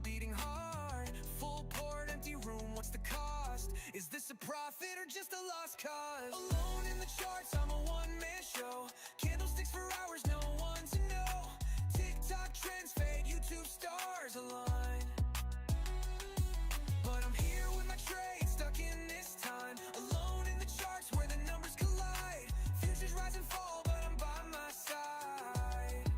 beating heart. Full port, empty room, what's the cost? Is this a profit or just a lost cause? Alone in the charts, I'm a one-man show. Candlesticks for hours, no one to know. TikTok trends fade, YouTube stars align. But I'm here with my trade, stuck in this time. Alone in the charts where the numbers collide. Futures rise and fall, but I'm by my side.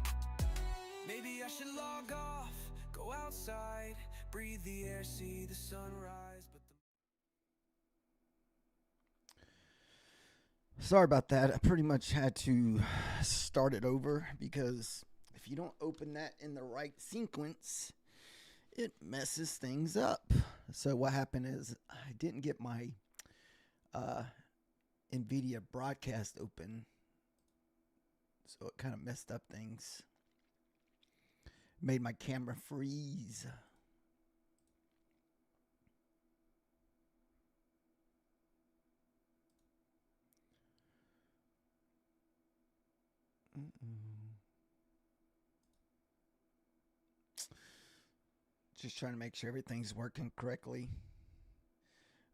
Maybe I should log off, go outside, breathe the air, see the sunrise. But Sorry about that. I pretty much had to start it over because if you don't open that in the right sequence, it messes things up. So what happened is I didn't get my NVIDIA broadcast open, so it kind of messed up things. Made my camera freeze. Just trying to make sure everything's working correctly.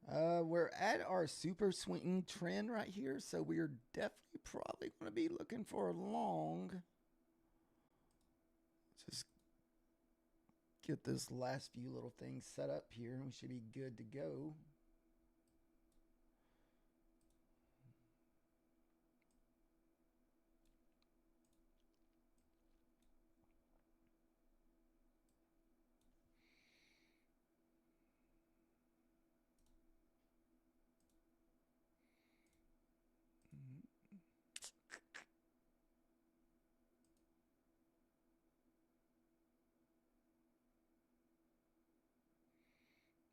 We're at our super swing trend right here, so we're definitely probably going to be looking for a long. Just get this last few little things set up here, and we should be good to go.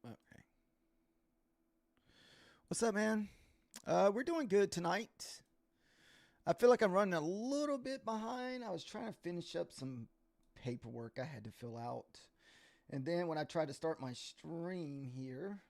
Okay. What's up, man? We're doing good tonight. I feel like I'm running a little bit behind. I was trying to finish up some paperwork I had to fill out. And then when I tried to start my stream here,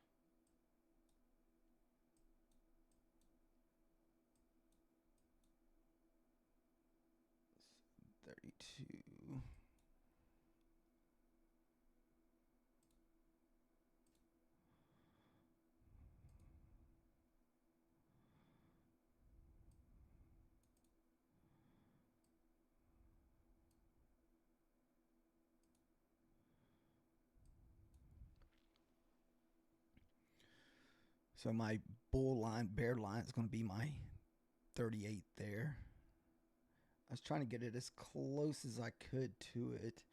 so my bull line, bear line is going to be my 38 there. I was trying to get it as close as I could to it.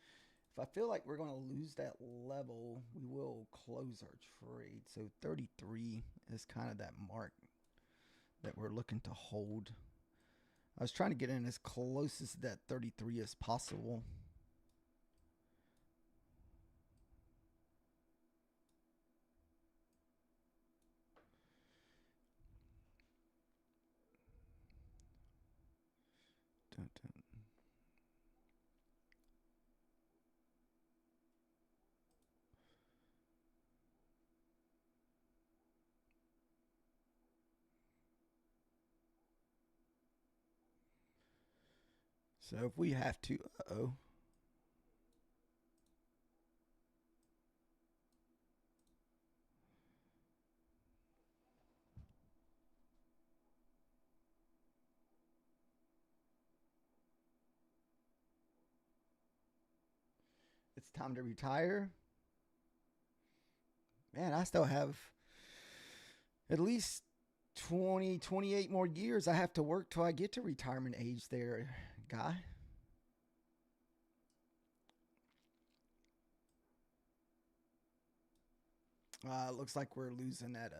If I feel like we're going to lose that level, we will close our trade. So 33 is kind of that mark that we're looking to hold. I was trying to get in as close as that 33 as possible. Dun, dun. So if we have to, it's time to retire. Man, I still have at least 20, 28 more years I have to work till I get to retirement age there, guy. Looks like we're losing that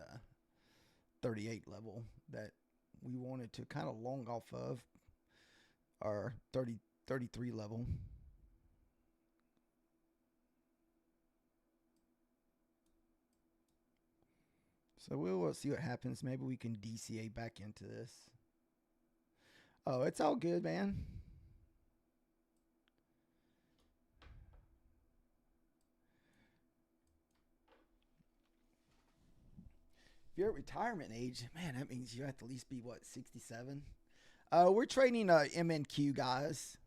38 level that we wanted to kind of long off of our 33 level. So we'll see what happens. Maybe we can DCA back into this. Oh, it's all good, man. If you're at retirement age, man, that means you have to at least be, what, 67? We're trading MNQ, guys.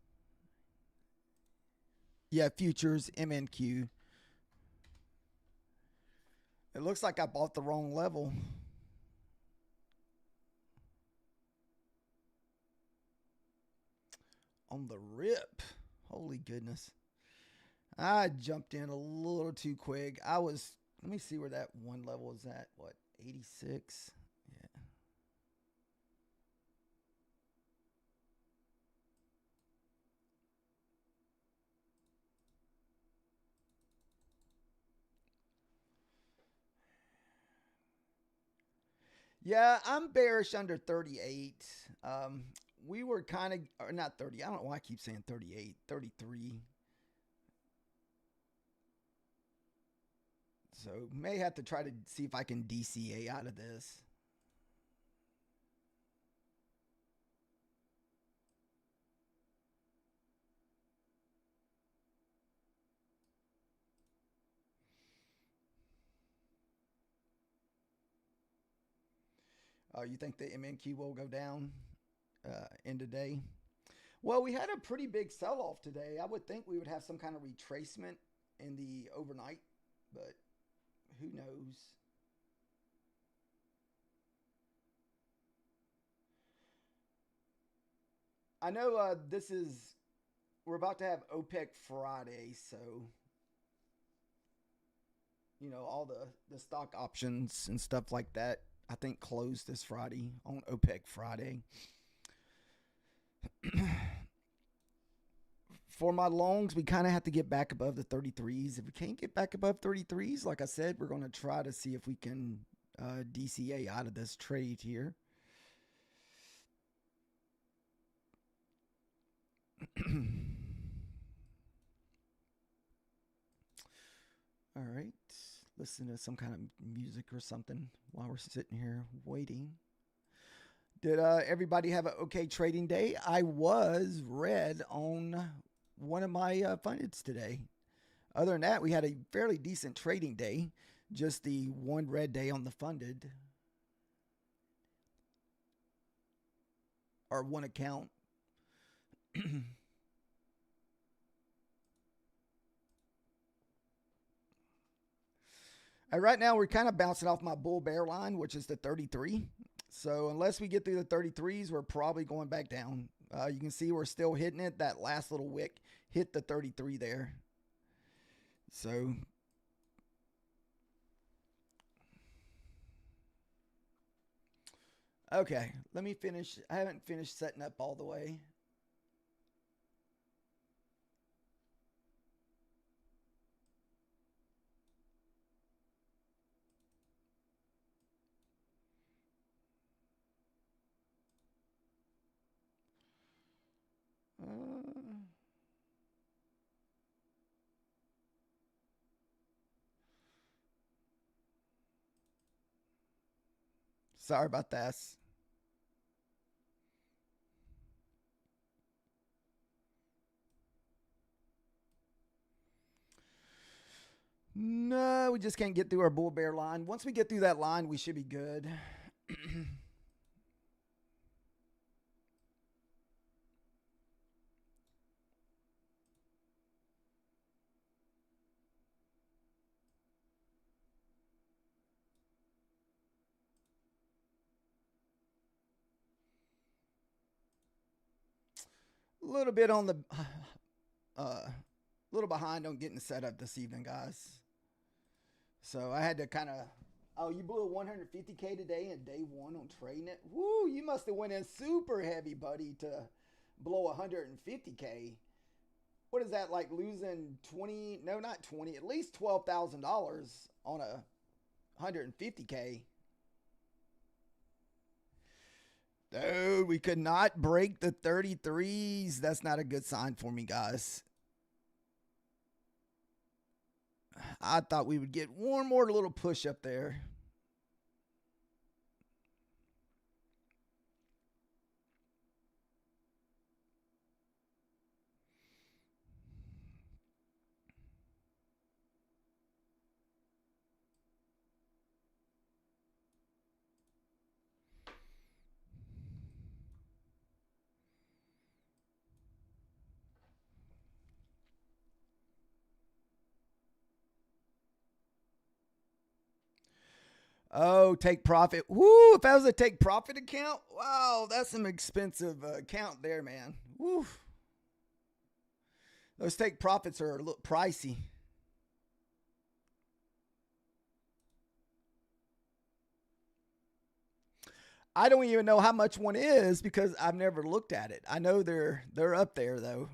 Yeah, futures, MNQ. It looks like I bought the wrong level. On the rip. Holy goodness. I jumped in a little too quick. Let me see where that one level is at. What, 86? Yeah. Yeah, I'm bearish under 38. We were kind of, or not 30. I don't know why I keep saying 38, 33. So may have to try to see if I can DCA out of this. You think the MNQ will go down in today? Well, we had a pretty big sell-off today. I would think we would have some kind of retracement in the overnight, but who knows? I know we're about to have OPEC Friday, so all the stock options and stuff like that, I think closed this Friday on OPEC Friday. For my longs, we kind of have to get back above the 33s. If we can't get back above 33s, like I said, we're going to try to see if we can DCA out of this trade here. All right. Listen to some kind of music or something while we're sitting here waiting. Did everybody have an okay trading day? I was red on one of my fundeds today. Other than that, we had a fairly decent trading day. Just the one red day on the funded. Or one account. Right now, we're kind of bouncing off my bull bear line, which is the 33. So unless we get through the 33s, we're probably going back down. You can see we're still hitting it. That last little wick hit the 33 there. So okay, let me finish. I haven't finished setting up all the way. Sorry about this. No, we just can't get through our bull bear line. Once we get through that line, we should be good. A little bit on the little behind on getting set up this evening, guys. So I had to kind of. Oh, you blew a 150K today in day one on trading it. Woo! You must have went in super heavy, buddy, to blow 150K. What is that like? Losing 20? No, not 20. At least $12,000 on a 150K. Dude, we could not break the 33s. That's not a good sign for me, guys. I thought we would get one more little push up there. Oh, take profit. Woo, if that was a take profit account, wow, that's some expensive account there, man. Woo. Those take profits are a little pricey. I don't even know how much one is because I've never looked at it. I know they're up there though.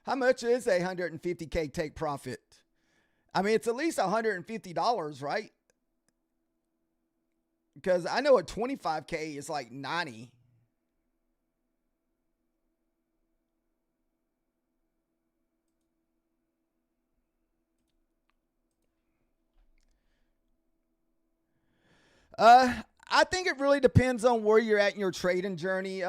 How much is a 150K take profit? I mean, it's at least $150, right? Because I know a 25K is like 90. I think it really depends on where you're at in your trading journey,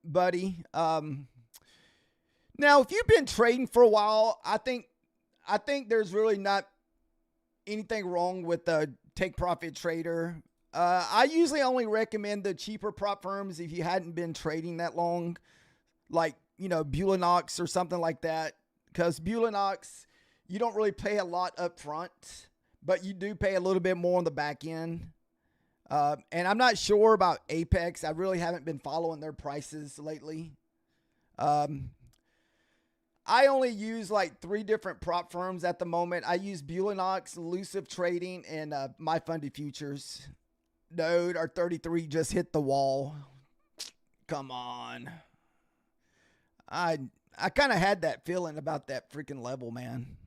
buddy. Now, if you've been trading for a while, I think there's really not anything wrong with the take profit trader. I usually only recommend the cheaper prop firms if you hadn't been trading that long, like Bulinox or something like that. Because Bulinox, you don't really pay a lot up front, but you do pay a little bit more on the back end. And I'm not sure about Apex. I really haven't been following their prices lately. I only use like 3 different prop firms at the moment. I use Bulinox, Elusive Trading, and My Funded Futures. Dude, our 33 just hit the wall. Come on. I kind of had that feeling about that freaking level, man.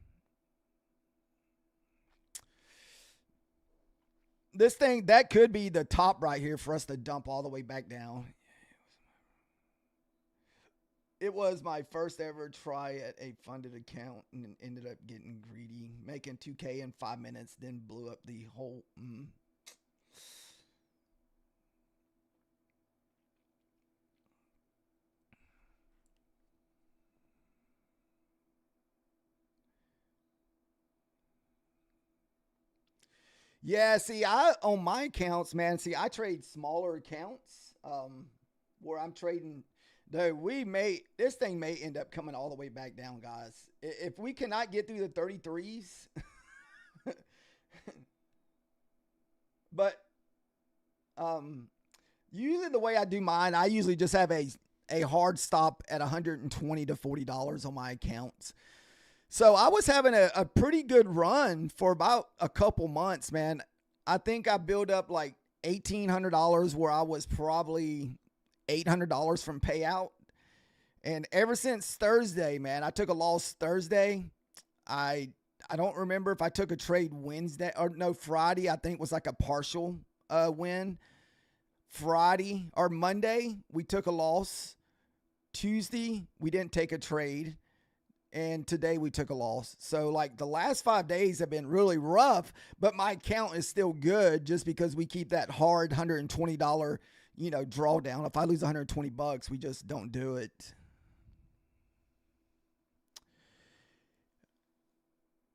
This thing, that could be the top right here for us to dump all the way back down. It was my first ever try at a funded account and ended up getting greedy, making 2K in 5 minutes, then blew up the whole. Yeah, see, on my accounts, man, I trade smaller accounts where I'm trading. Dude, this thing may end up coming all the way back down, guys. If we cannot get through the 33s, but usually the way I do mine, I usually just have a hard stop at $120 to $40 on my accounts. So I was having a pretty good run for about a couple months, man. I think I built up like $1,800 where I was probably $800 from payout. And ever since Thursday, man, I took a loss Thursday. I don't remember if I took a trade Wednesday or no, Friday. I think was like a partial win. Friday or Monday, we took a loss. Tuesday, we didn't take a trade. And today we took a loss. So like the last 5 days have been really rough, but my account is still good just because we keep that hard $120, drawdown. If I lose $120, we just don't do it.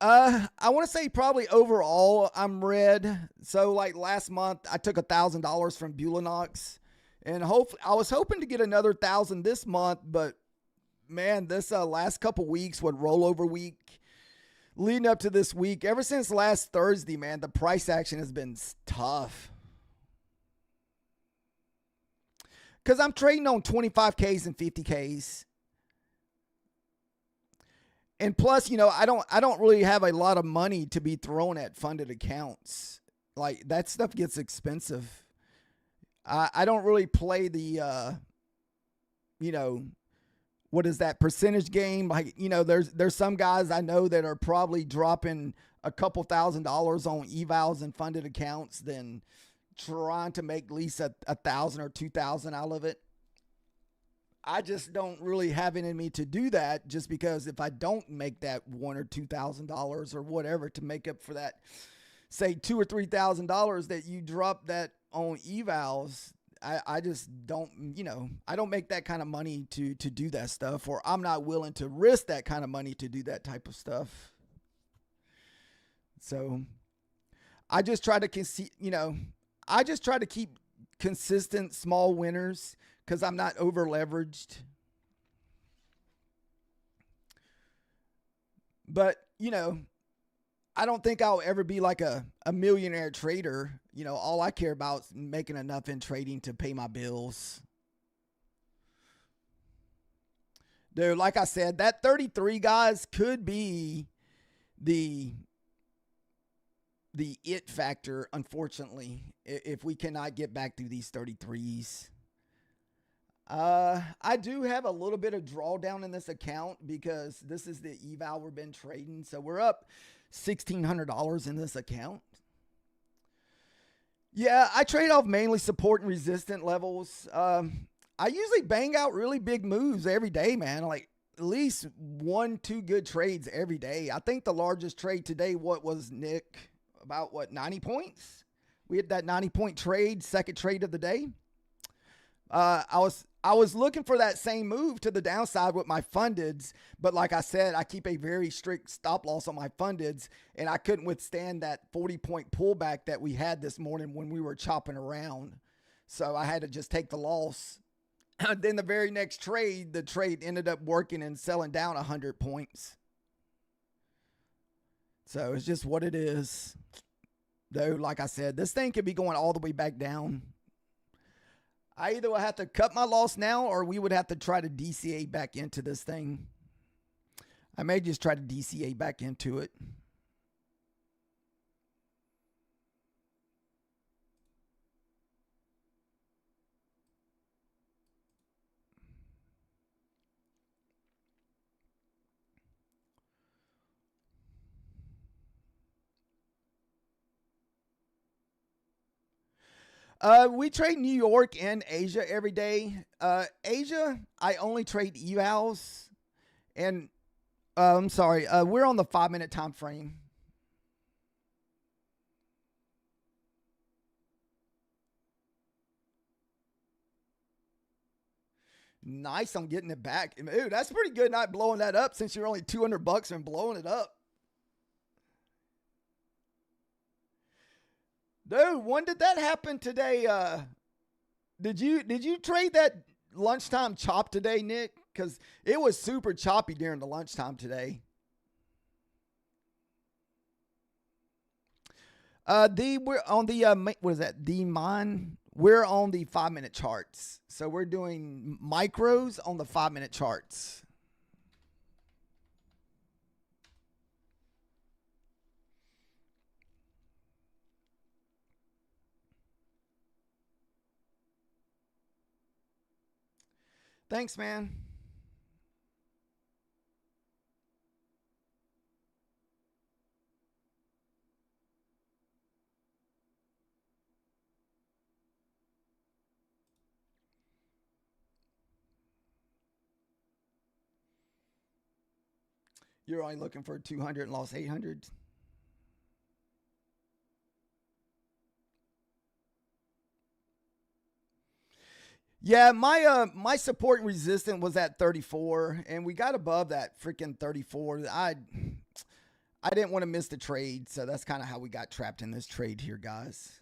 I want to say probably overall I'm red. So like last month I took $1,000 from Bulinox, and I was hoping to get another 1,000 this month, but man, this last couple weeks, rollover week, leading up to this week, ever since last Thursday, man, the price action has been tough. Because I'm trading on 25Ks and 50Ks. And plus, I don't really have a lot of money to be thrown at funded accounts. Like, that stuff gets expensive. I don't really play the, what is that percentage game? Like, there's some guys I know that are probably dropping a couple $1,000s on evals and funded accounts than trying to make at least a 1,000 or 2,000 out of it. I just don't really have it in me to do that, just because if I don't make that $1,000 or $2,000 or whatever to make up for that, say $2,000 or $3,000 that you drop that on evals, I just don't, I don't make that kind of money to do that stuff, or I'm not willing to risk that kind of money to do that type of stuff. So I just try to, I just try to keep consistent small winners because I'm not over leveraged. But, I don't think I'll ever be like a millionaire trader. You know, all I care about is making enough in trading to pay my bills. Dude, like I said, that 33 guys could be the it factor, unfortunately, if we cannot get back through these 33s. I do have a little bit of drawdown in this account because this is the eval we've been trading. So we're up $1,600 in this account. Yeah, I trade off mainly support and resistant levels. I usually bang out really big moves every day, man. Like at least 1-2 good trades every day. I think the largest trade today, what was, Nick? About what, 90 points? We had that 90-point trade, second trade of the day. I was looking for that same move to the downside with my fundeds, but like I said, I keep a very strict stop loss on my fundeds, and I couldn't withstand that 40-point pullback that we had this morning when we were chopping around. So I had to just take the loss. Then the very next trade, the trade ended up working and selling down 100 points. So it's just what it is. Though, like I said, this thing could be going all the way back down. I either will have to cut my loss now or we would have to try to DCA back into this thing. I may just try to DCA back into it. We trade New York and Asia every day. Asia, I only trade evals. And I'm sorry, we're on the 5-minute time frame. Nice on getting it back. Ooh, that's pretty good not blowing that up since you're only $200 and blowing it up. Dude, when did that happen today? Did you trade that lunchtime chop today, Nick? Because it was super choppy during the lunchtime today. We're on the what is that? The mine. We're on the 5-minute charts, so we're doing micros on the 5-minute charts. Thanks, man. You're only looking for 200 and lost 800. Yeah, my support and resistance was at 34, and we got above that freaking 34. I didn't want to miss the trade, so that's kind of how we got trapped in this trade here, guys.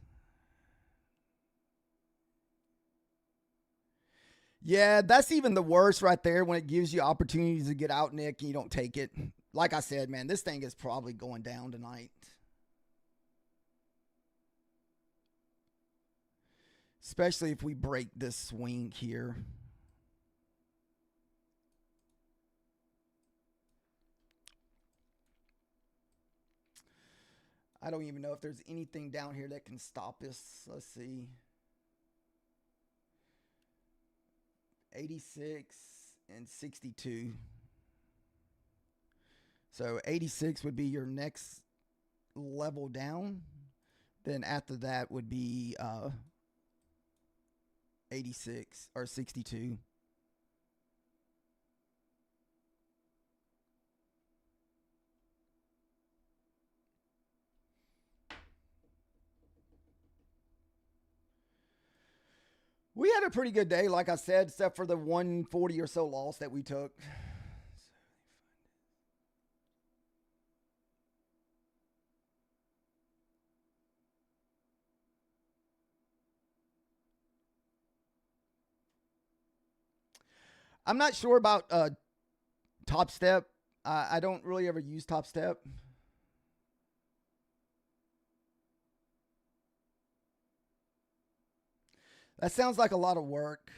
Yeah, that's even the worst right there when it gives you opportunities to get out, Nick, and you don't take it. Like I said, man, this thing is probably going down tonight. Especially if we break this swing here. I don't even know if there's anything down here that can stop us. Let's see. 86 and 62. So 86 would be your next level down. Then after that would be 86 or 62. We had a pretty good day, like I said, except for the 140 or so loss that we took. I'm not sure about Top Step. I don't really ever use Top Step. That sounds like a lot of work.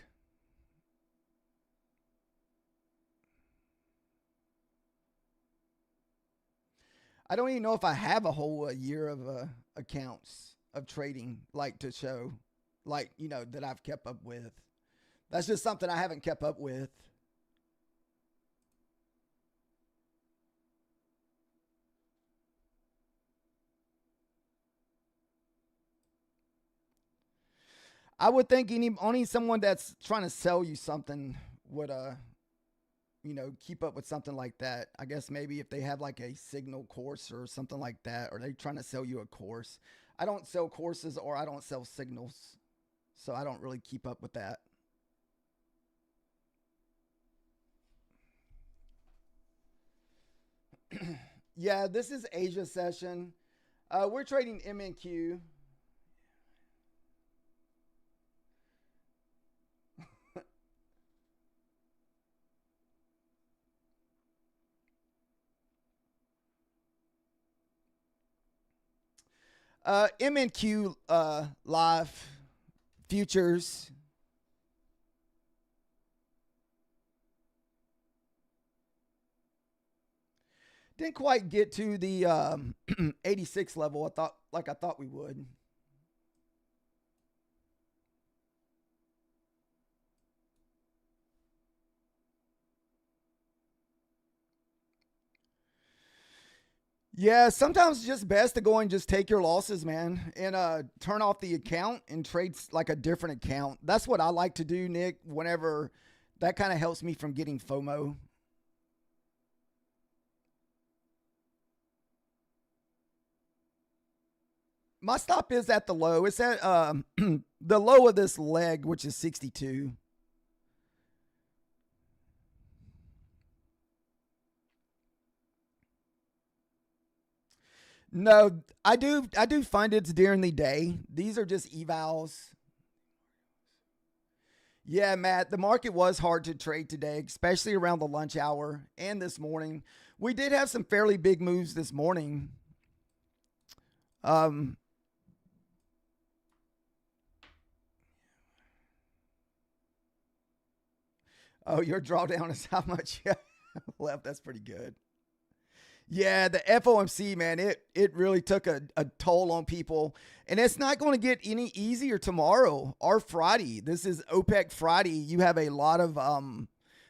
I don't even know if I have a whole year of accounts of trading like to show, like, you know, that I've kept up with. That's just something I haven't kept up with. I would think only someone that's trying to sell you something would you know, keep up with something like that. I guess maybe if they have like a signal course or something like that, or they trying to sell you a course. I don't sell courses or I don't sell signals, so I don't really keep up with that. Yeah, this is Asia session. We're trading MNQ. MNQ live futures. Didn't quite get to the 86 level. I thought we would. Yeah, sometimes it's just best to go and just take your losses, man, and turn off the account and trade like a different account. That's what I like to do, Nick. Whenever that kind of helps me from getting FOMO. My stop is at the low. It's at the low of this leg, which is 62. No, I do find it's during the day. These are just evals. Yeah, Matt, the market was hard to trade today, especially around the lunch hour and this morning. We did have some fairly big moves this morning. Um, oh, your drawdown is how much you have left? That's pretty good. Yeah, the FOMC, man, it really took a toll on people. And it's not going to get any easier tomorrow or Friday. This is OPEC Friday. You have a lot of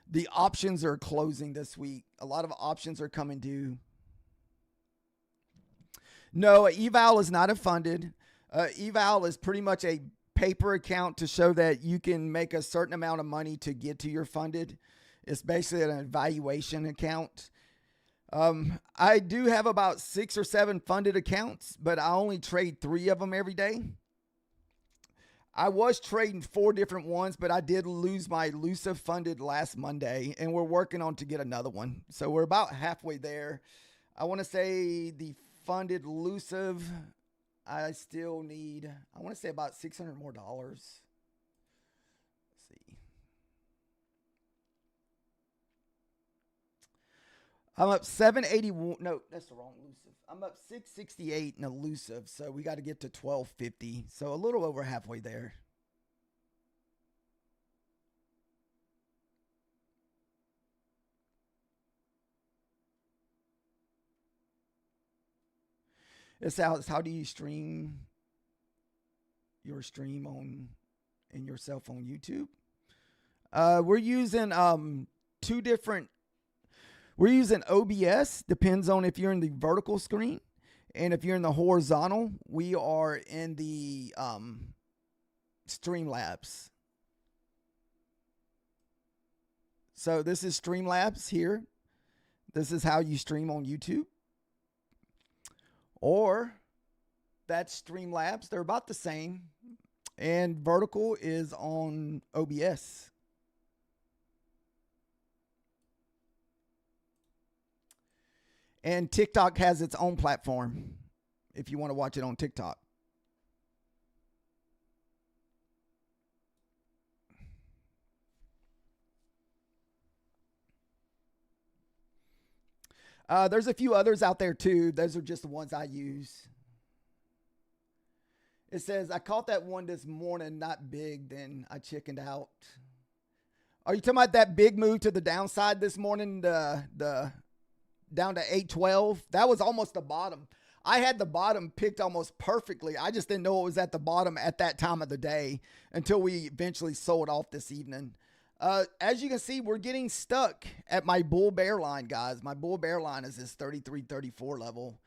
the options are closing this week. A lot of options are coming due. No, eval is not a funded. Eval is pretty much a paper account to show that you can make a certain amount of money to get to your funded. It's basically an evaluation account. I do have about 6 or 7 funded accounts, but I only trade 3 of them every day. I was trading 4 different ones, but I did lose my elusive funded last Monday, and we're working on to get another one. So we're about halfway there. I want to say the funded elusive, I still need, I want to say about $600 more. Let's see. I'm up 781. No, that's the wrong elusive. I'm up 668 in elusive, so we got to get to 1250. So a little over halfway there. It's how do you stream your stream on in yourself on YouTube? We're using 2 different. We're using OBS. Depends on if you're in the vertical screen, and if you're in the horizontal, we are in the Streamlabs. So this is Streamlabs here. This is how you stream on YouTube. Or that's Streamlabs. They're about the same. And vertical is on OBS. And TikTok has its own platform if you want to watch it on TikTok. There's a few others out there too. Those are just the ones I use. It says, I caught that one this morning, not big, then I chickened out. Are you talking about that big move to the downside this morning, the down to 812? That was almost the bottom. I had the bottom picked almost perfectly. I just didn't know it was at the bottom at that time of the day until we eventually sold off this evening. As you can see, we're getting stuck at my bull bear line, guys. My bull bear line is this 33, 34 level.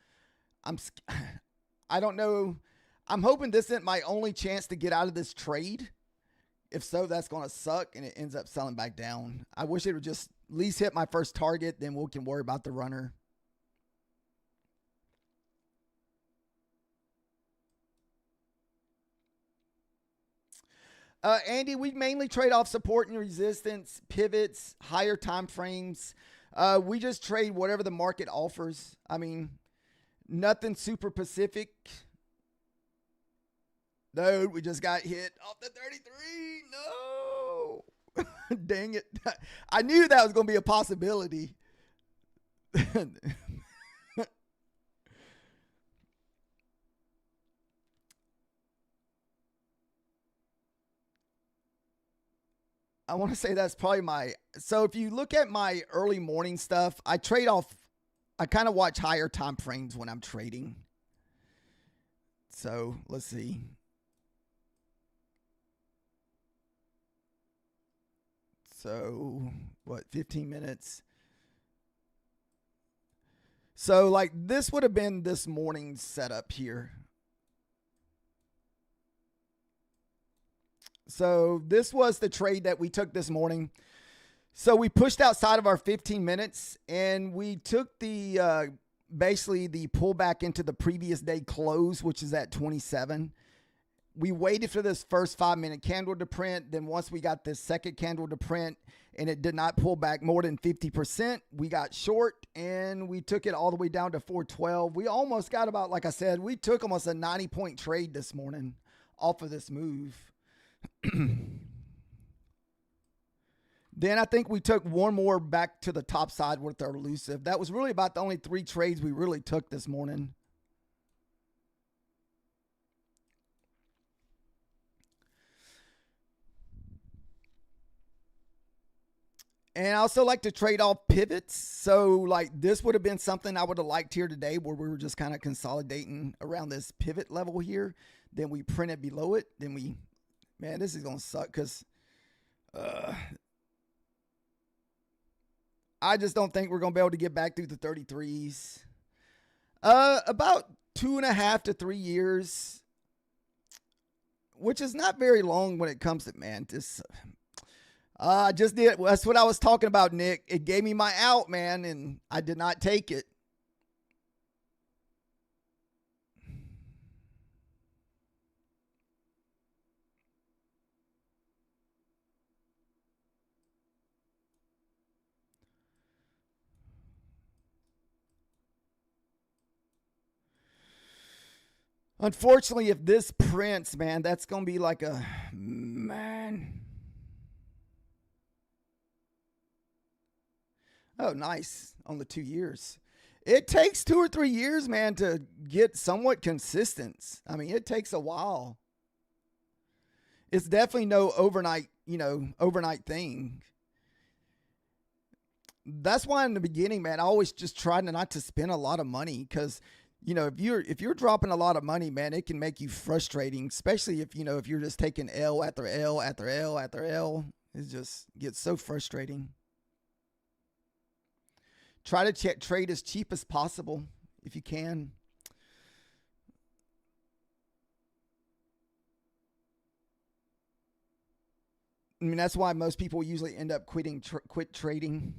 I don't know. I'm hoping this isn't my only chance to get out of this trade. If so, that's going to suck, and it ends up selling back down. I wish it would just at least hit my first target, then we can worry about the runner. Andy, we mainly trade off support and resistance, pivots, higher time frames. We just trade whatever the market offers. I mean, nothing super specific. No, we just got hit off the 33. No. Dang it. I knew that was going to be a possibility. I want to say that's probably my, so if you look at my early morning stuff, I trade off, I kind of watch higher time frames when I'm trading. So let's see. So what, 15 minutes? So like this would have been this morning's setup here. So this was the trade that we took this morning. So we pushed outside of our 15 minutes and we took the basically the pullback into the previous day close, which is at 27. We waited for this first 5-minute candle to print. Then once we got this second candle to print and it did not pull back more than 50%, we got short and we took it all the way down to 412. We almost got about, like I said, we took almost a 90-point trade this morning off of this move. Then I think we took one more back to the top side with our elusive. That was really about the only 3 trades we really took this morning. And I also like to trade off pivots. So like this would have been something I would have liked here today where we were just kind of consolidating around this pivot level here. Then we print it below it. Then we, man, this is going to suck because I just don't think we're going to be able to get back through the 33s. About 2.5 to 3 years, which is not very long when it comes to, man, this, I just did. That's what I was talking about, Nick. It gave me my out, man, and I did not take it. Unfortunately, if this prints, man, that's going to be like a, man. Oh, nice. On the 2 years. It takes 2 or 3 years, man, to get somewhat consistent. I mean, it takes a while. It's definitely no overnight, overnight thing. That's why in the beginning, man, I always just try not to spend a lot of money because, if you're dropping a lot of money, man, it can make you frustrating, especially if you're just taking L after L after L after L. It just gets so frustrating. Try to trade as cheap as possible if you can. I mean, that's why most people usually end up quit trading.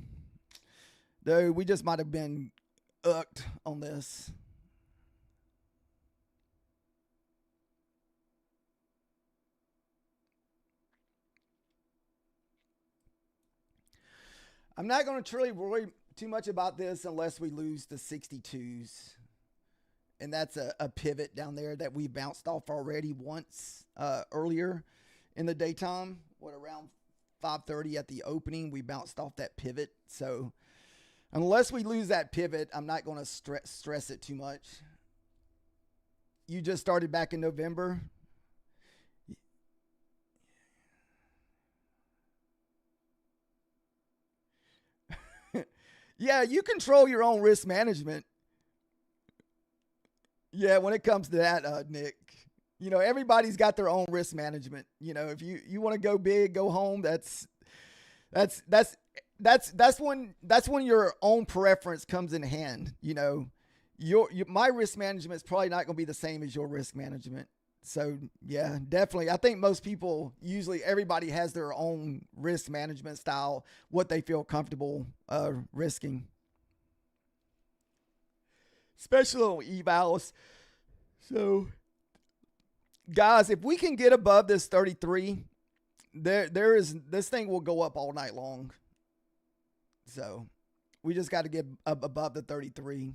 Though we just might have been hooked on this. I'm not going to truly worry too much about this unless we lose the 62s. And that's a pivot down there that we bounced off already once earlier in the daytime. Around 5:30 at the opening, we bounced off that pivot. So unless we lose that pivot, I'm not going to stress it too much. You just started back in November. Yeah, you control your own risk management. Yeah, when it comes to that, Nick, you know, everybody's got their own risk management. You know, if you want to go big, go home. That's when your own preference comes in hand. You know, my risk management is probably not going to be the same as your risk management. So yeah, definitely. I think most people, usually everybody has their own risk management style, what they feel comfortable risking, especially on evals. So guys, if we can get above this 33, this thing will go up all night long. So we just got to get up above the 33.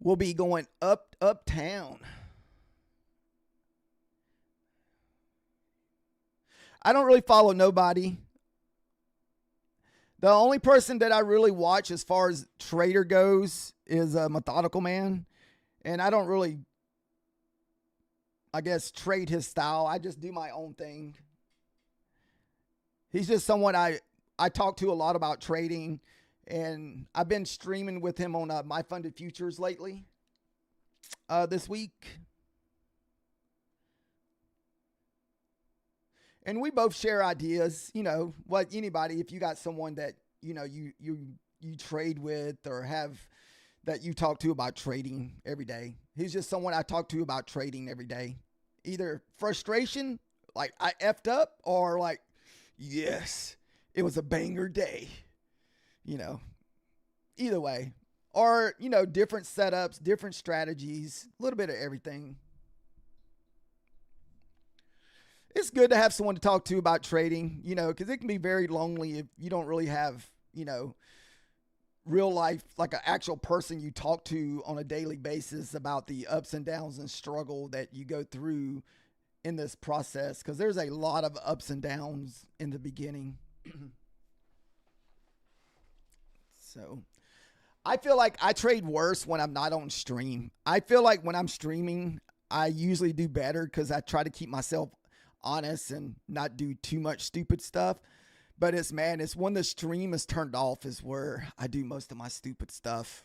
We'll be going uptown. I don't really follow nobody. The only person that I really watch as far as trader goes is a Methodical Man. And I don't really, I guess, trade his style. I just do my own thing. He's just someone I talk to a lot about trading. And I've been streaming with him on My Funded Futures lately, this week. And we both share ideas, you know, like anybody, if you got someone that, you know, you trade with or have that you talk to about trading every day. He's just someone I talk to about trading every day. Either frustration, like I effed up, or like, yes, it was a banger day. You know, either way. Or, you know, different setups, different strategies, a little bit of everything. It's good to have someone to talk to about trading, you know, because it can be very lonely if you don't really have, you know, real life, like an actual person you talk to on a daily basis about the ups and downs and struggle that you go through in this process. Because there's a lot of ups and downs in the beginning. So I feel like I trade worse when I'm not on stream. I feel like when I'm streaming, I usually do better because I try to keep myself honest and not do too much stupid stuff. But it's when the stream is turned off is where I do most of my stupid stuff.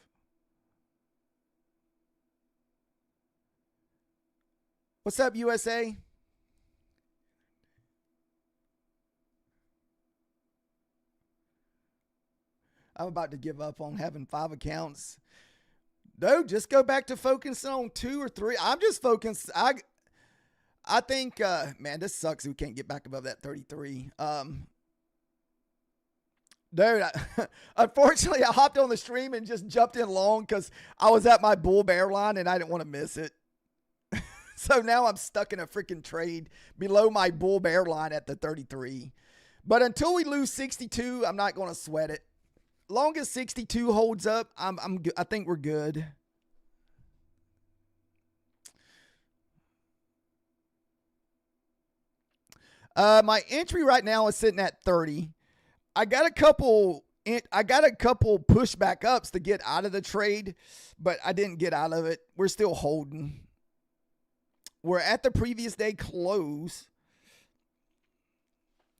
What's up, USA? I'm about to give up on having 5 accounts. No, just go back to focusing on 2 or 3. I'm just focused. I think, man, this sucks. We can't get back above that 33. Dude, unfortunately, I hopped on the stream and just jumped in long because I was at my bull bear line and I didn't want to miss it. So now I'm stuck in a freaking trade below my bull bear line at the 33. But until we lose 62, I'm not going to sweat it. Long as 62 holds up, I think we're good. My entry right now is sitting at 30. I got a couple pushback ups to get out of the trade, but I didn't get out of it. We're still holding. We're at the previous day close.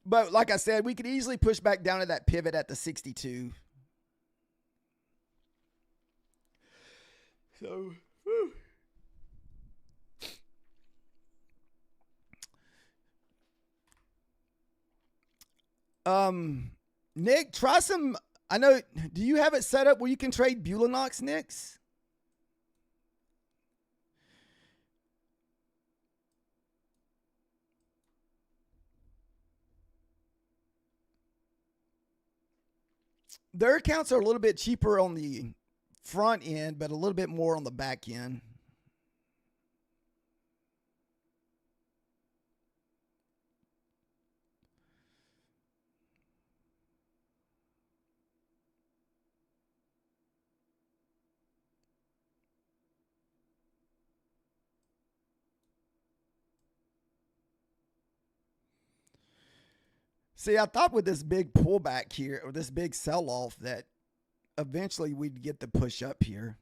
But like I said, we could easily push back down to that pivot at the 62. So, whew. Nick, try some. I know. Do you have it set up where you can trade Bulanox, Nicks? Their accounts are a little bit cheaper on the front end, but a little bit more on the back end. See, I thought with this big pullback here, or this big sell-off, that eventually we'd get the push up here.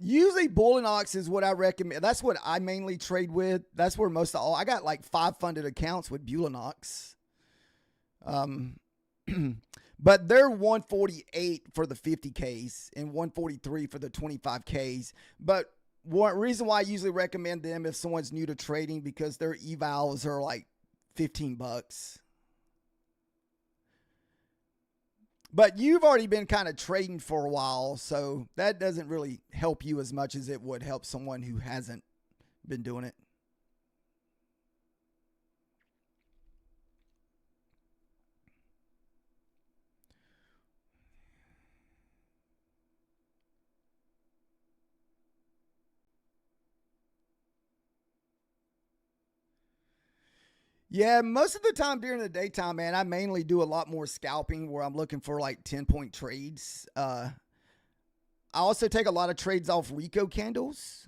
Usually Bullinox is what I recommend. That's what I mainly trade with. That's where most of all I got like 5 funded accounts with Bullinox. But they're 148 for the 50Ks and 143 for the 25Ks. But one reason why I usually recommend them if someone's new to trading, because their evals are like $15. But you've already been kind of trading for a while, so that doesn't really help you as much as it would help someone who hasn't been doing it. Yeah, most of the time during the daytime, man, I mainly do a lot more scalping where I'm looking for like 10-point trades. I also take a lot of trades off Rico candles.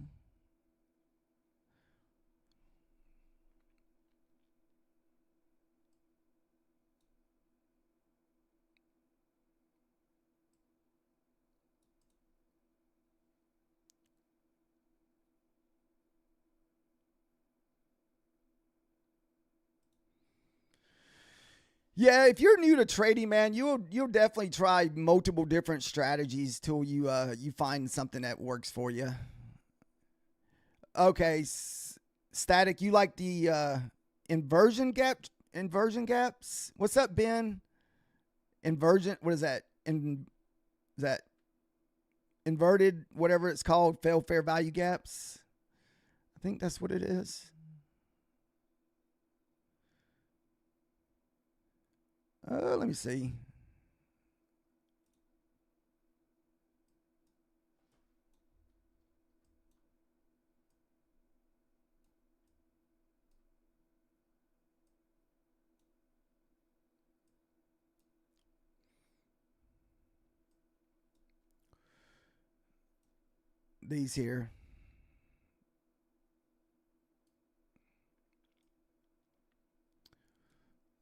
Yeah, if you're new to trading, man, you'll definitely try multiple different strategies till you find something that works for you. Okay, Static, you like the inversion gaps? What's up, Ben? Inversion, what is that? Is that inverted, whatever it's called, fair value gaps? I think that's what it is. Let me see. These here.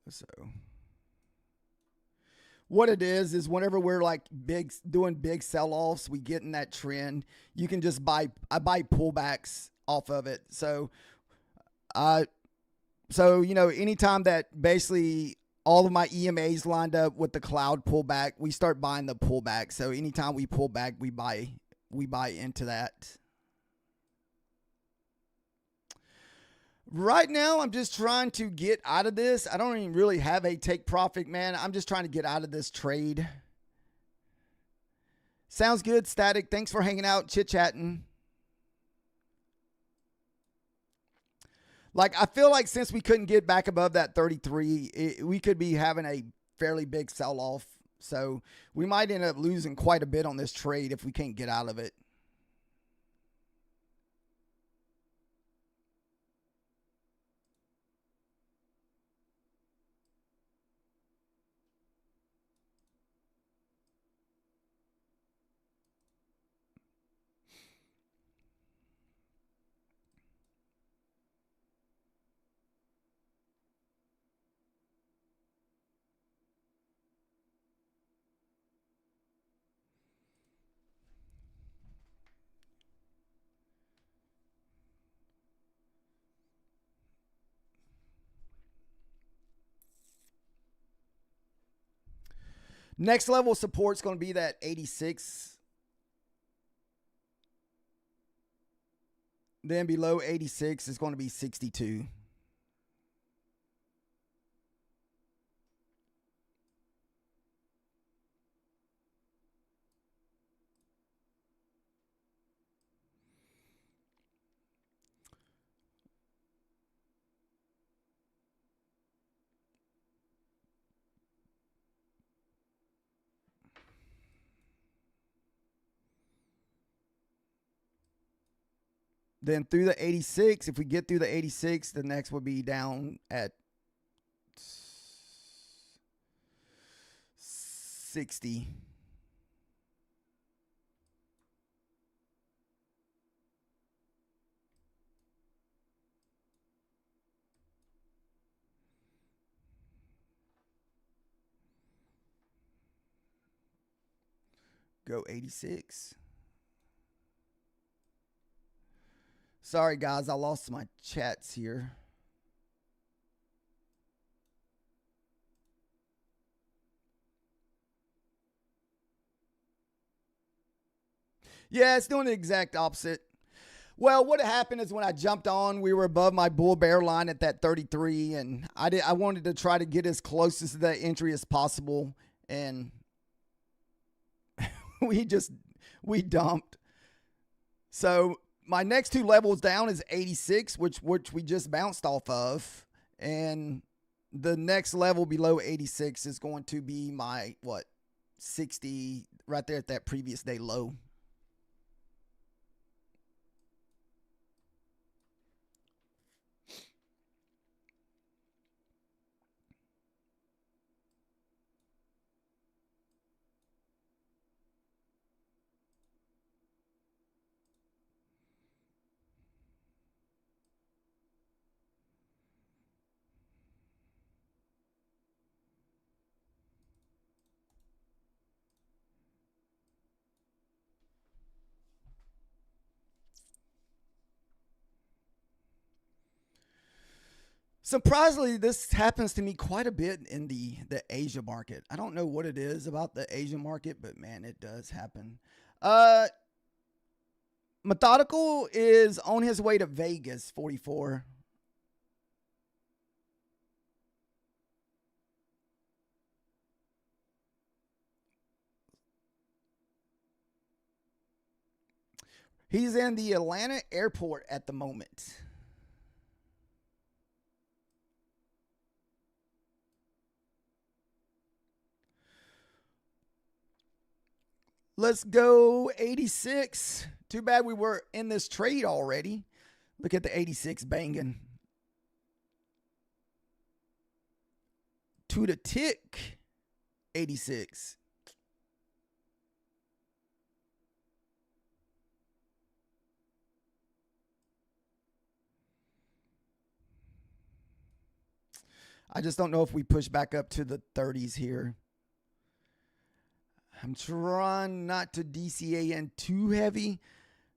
So what it is whenever we're like doing big sell-offs, we get in that trend. You can just I buy pullbacks off of it. So anytime that basically all of my EMAs lined up with the cloud pullback, we start buying the pullback. So anytime we pull back, we buy into that. Right now, I'm just trying to get out of this. I don't even really have a take profit, man. I'm just trying to get out of this trade. Sounds good, Static. Thanks for hanging out, chit-chatting. Like, I feel like since we couldn't get back above that 33, we could be having a fairly big sell-off. So we might end up losing quite a bit on this trade if we can't get out of it. Next level of support is going to be that 86. Then below 86 is going to be 62. Then through the 86, if we get through the 86, the next will be down at 60. go 86. Sorry, guys, I lost my chats here. Yeah, it's doing the exact opposite. Well, what happened is when I jumped on, we were above my bull bear line at that 33, and I wanted to try to get as close to that entry as possible, and we dumped. So my next two levels down is 86, which we just bounced off of, and the next level below 86 is going to be my 60 right there at that previous day low. Surprisingly, this happens to me quite a bit in the Asia market. I don't know what it is about the Asian market, but man, it does happen. Methodical is on his way to Vegas, 44. He's in the Atlanta airport at the moment. Let's go 86. Too bad we were in this trade already. Look at the 86 banging. To the tick, 86. I just don't know if we push back up to the 30s here. I'm trying not to DCA in too heavy.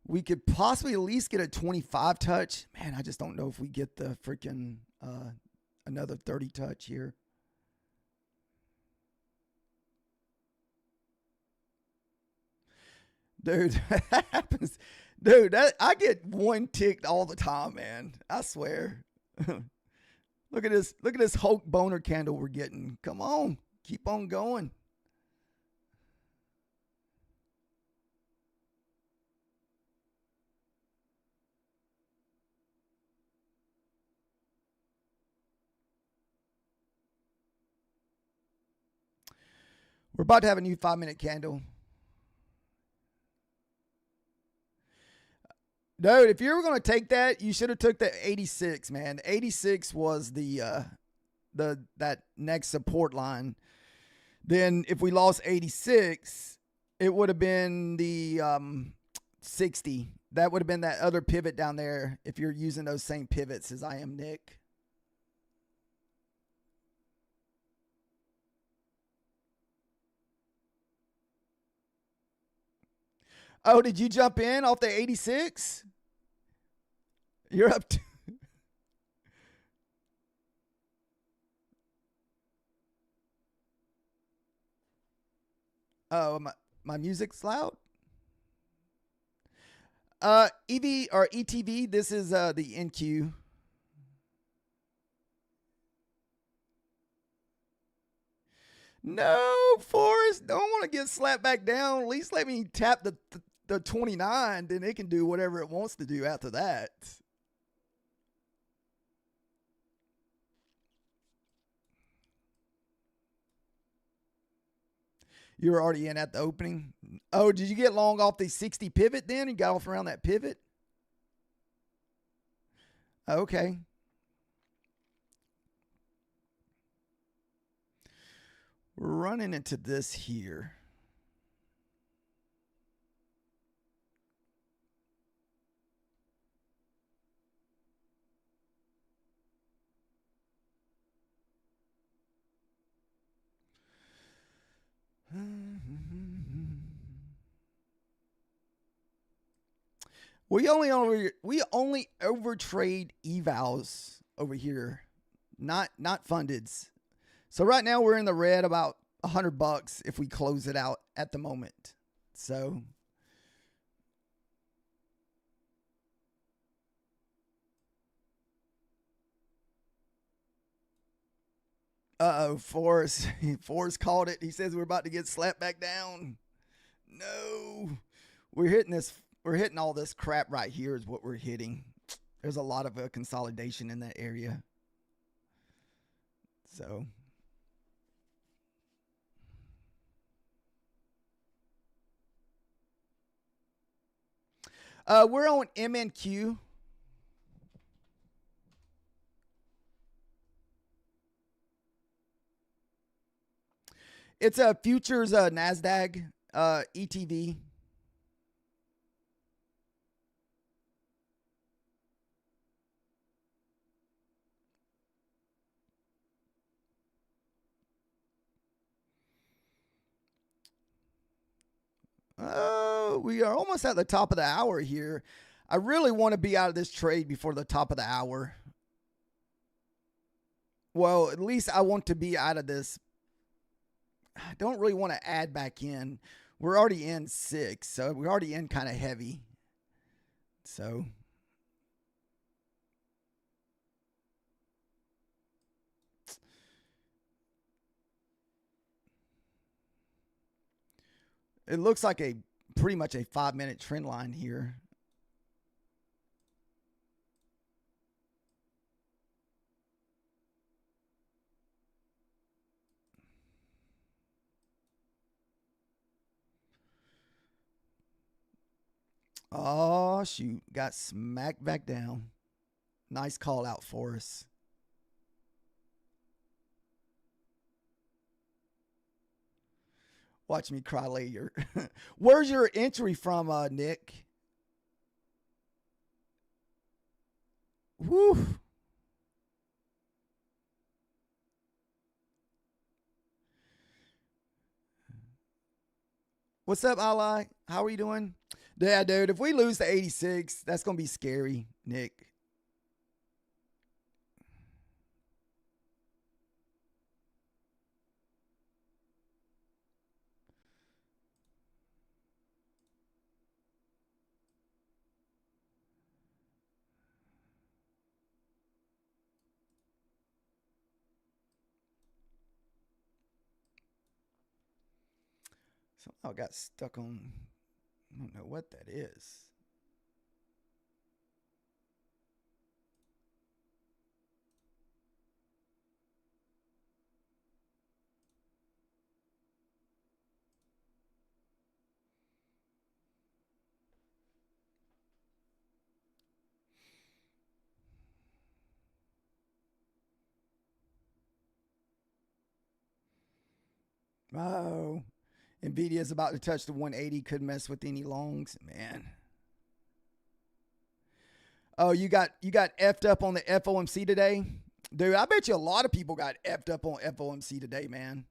We could possibly at least get a 25 touch. Man, I just don't know if we get the freaking another 30 touch here. Dude, that happens. Dude, I get one ticked all the time, man. I swear. Look at this. Look at this Hulk boner candle we're getting. Come on. Keep on going. We're about to have a new 5-minute candle. Dude, if you were going to take that, you should have took the 86, man. 86 was that next support line. Then if we lost 86, it would have been the 60. That would have been that other pivot down there if you're using those same pivots as I am, Nick. Oh, did you jump in off the 86? You're up to... Oh, my music's loud? EV or ETV, this is the NQ. No, Forrest, don't want to get slapped back down. At least let me tap the 29, then it can do whatever it wants to do after that. You were already in at the opening. Oh, did you get long off the 60 pivot then? You got off around that pivot? Okay. We're running into this here. We only overtrade evals over here, not fundeds. So right now we're in the red about $100 if we close it out at the moment. So Forrest called it. He says we're about to get slapped back down. No. We're hitting all this crap right here is what we're hitting. There's a lot of consolidation in that area. So we're on MNQ. It's a futures NASDAQ ETV. Oh, we are almost at the top of the hour here. I really want to be out of this trade before the top of the hour. Well, at least I want to be out of this. I don't really want to add back in. We're already in 6, so we're already in kind of heavy. So it looks like pretty much a 5-minute trend line here. Oh, shoot. Got smacked back down. Nice call out for us. Watch me cry later. Where's your entry from, Nick? Woo. What's up, Ally? How are you doing? Yeah, dude, if we lose to 86, that's going to be scary, Nick. Somehow got stuck on, I don't know what that is. Oh, Nvidia is about to touch the 180. Could mess with any longs, man. Oh, you got effed up on the FOMC today, dude. I bet you a lot of people got effed up on FOMC today, man.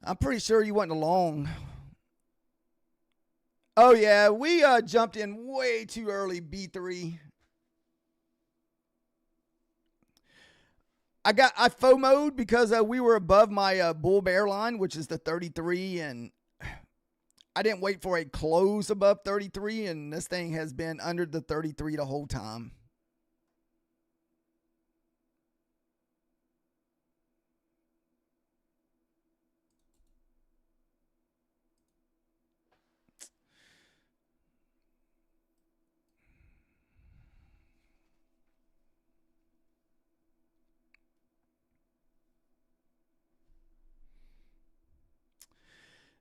I'm pretty sure you wasn't alone. Oh yeah, we jumped in way too early. B3. I FOMO'd because we were above my bull bear line, which is the 33, and I didn't wait for a close above 33, and this thing has been under the 33 the whole time.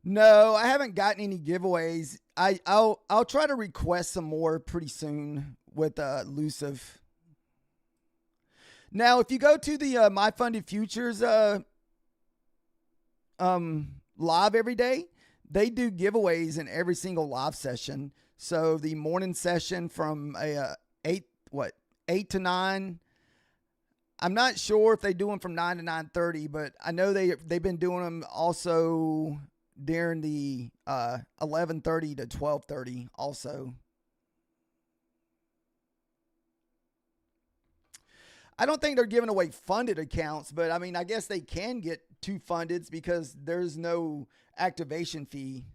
No, I haven't gotten any giveaways. I'll try to request some more pretty soon with elusive. Now, if you go to the My Funded Futures live every day, they do giveaways in every single live session. So the morning session from 8 to 9. I'm not sure if they do them from 9 to 9:30, but I know they've been doing them also during the 11:30 to 12:30 also. I don't think they're giving away funded accounts, but I mean, I guess they can get 2 fundeds because there's no activation fee.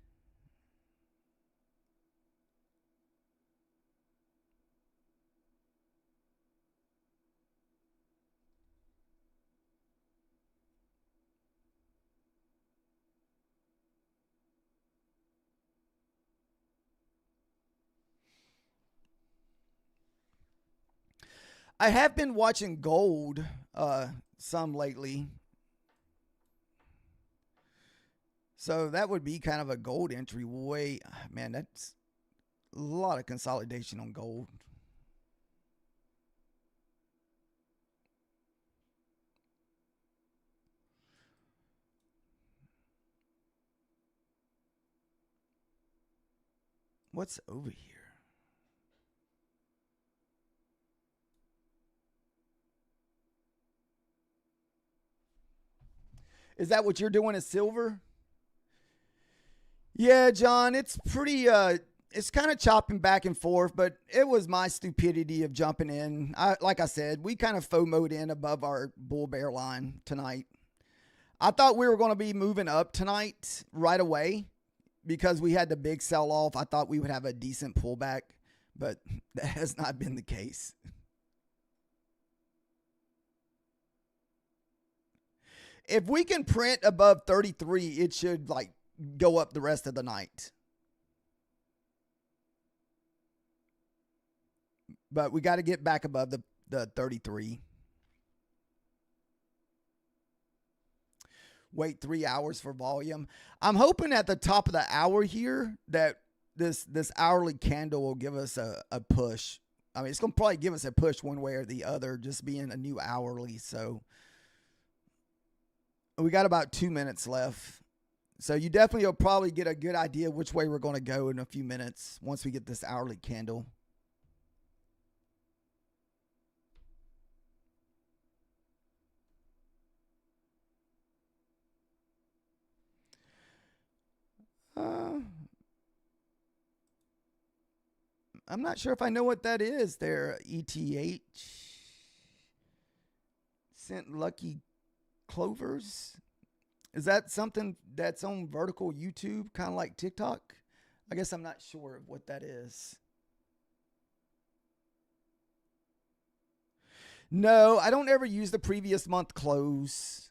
I have been watching gold some lately. So that would be kind of a gold entry way. Man, that's a lot of consolidation on gold. What's over here? Is that what you're doing as silver? Yeah, John, it's pretty it's kind of chopping back and forth, but it was my stupidity of jumping in. Like I said, we kind of FOMO'd in above our bull bear line tonight. I thought we were going to be moving up tonight right away because we had the big sell off. I thought we would have a decent pullback, but that has not been the case. If we can print above 33, it should like go up the rest of the night. But we got to get back above the 33. Wait 3 hours for volume. I'm hoping at the top of the hour here that this hourly candle will give us a push. I mean, it's going to probably give us a push one way or the other, just being a new hourly. So we got about 2 minutes left. So you definitely will probably get a good idea which way we're going to go in a few minutes once we get this hourly candle. I'm not sure if I know what that is there, ETH. Sent lucky clovers. Is that something that's on vertical YouTube, kind of like TikTok? I guess I'm not sure of what that is. No, I don't ever use the previous month close.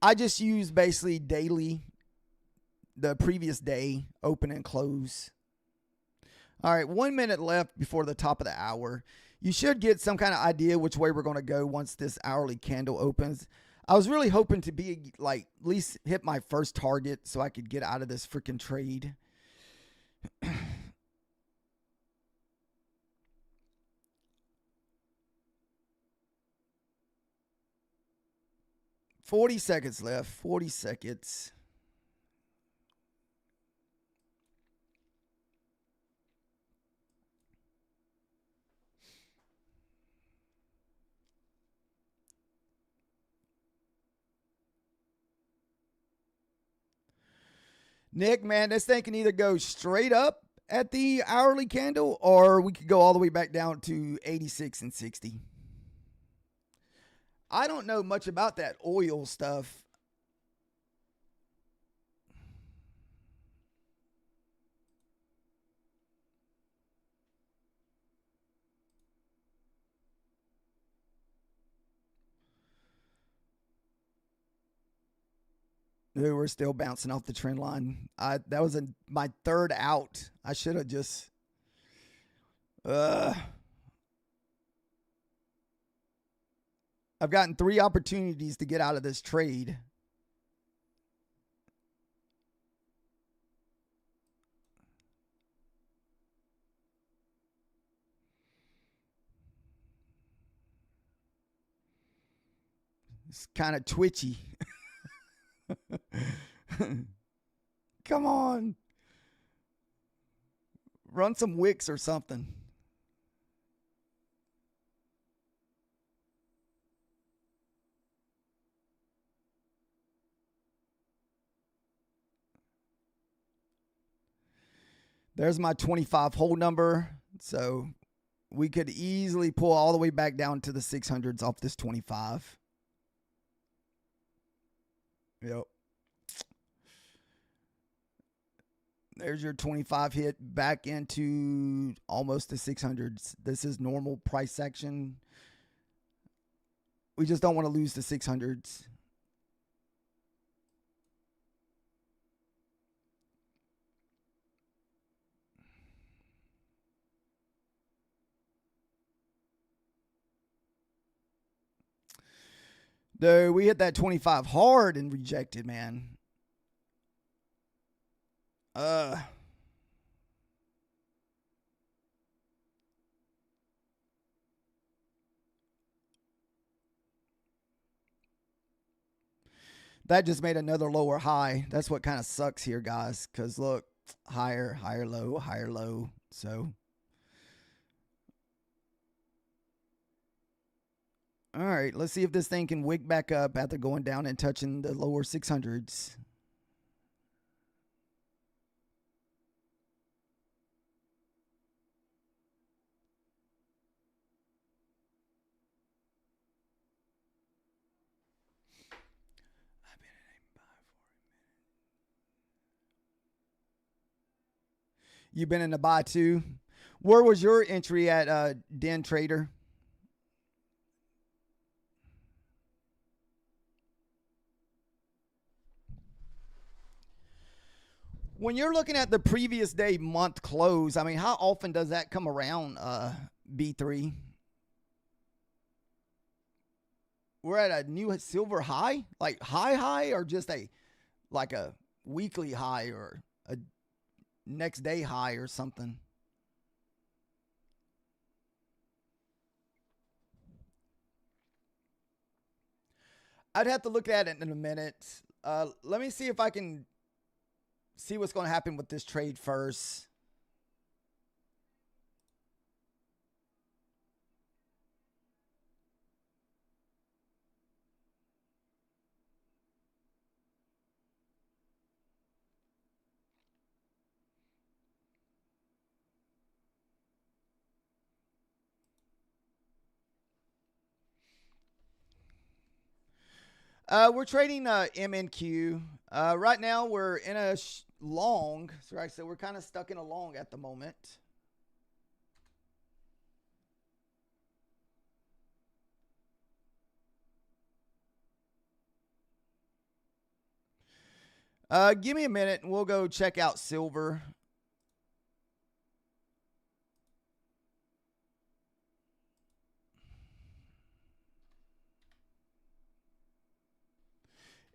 I just use basically daily, the previous day, open and close. All right, 1 minute left before the top of the hour. You should get some kind of idea which way we're going to go once this hourly candle opens. I was really hoping to be like at least hit my first target so I could get out of this freaking trade. 40 seconds left. 40 seconds. Nick, man, this thing can either go straight up at the hourly candle or we could go all the way back down to 86 and 60. I don't know much about that oil stuff. We're still bouncing off the trend line. That was my third out. I should have just. I've gotten 3 opportunities to get out of this trade. It's kind of twitchy. Come on. Run some wicks or something. There's my 25 hold number. So we could easily pull all the way back down to the 600s off this 25. Yep. There's your 25 hit back into almost the 600s. This is normal price action. We just don't want to lose the 600s. Dude, we hit that 25 hard and rejected, man. That just made another lower high. That's what kind of sucks here, guys. Because look, higher, higher, low, higher, low. So, all right, let's see if this thing can wig back up after going down and touching the lower 600s. You've been in the buy too. Where was your entry at, Den Trader? When you're looking at the previous day month close, I mean, how often does that come around, B3? We're at a new silver high? Like high, or just like a weekly high or a next day high or something? I'd have to look at it in a minute. Let me see if I can see what's going to happen with this trade first. We're trading MNQ. Right now we're in a long. Right, so we're kind of stuck in a long at the moment. Give me a minute and we'll go check out silver.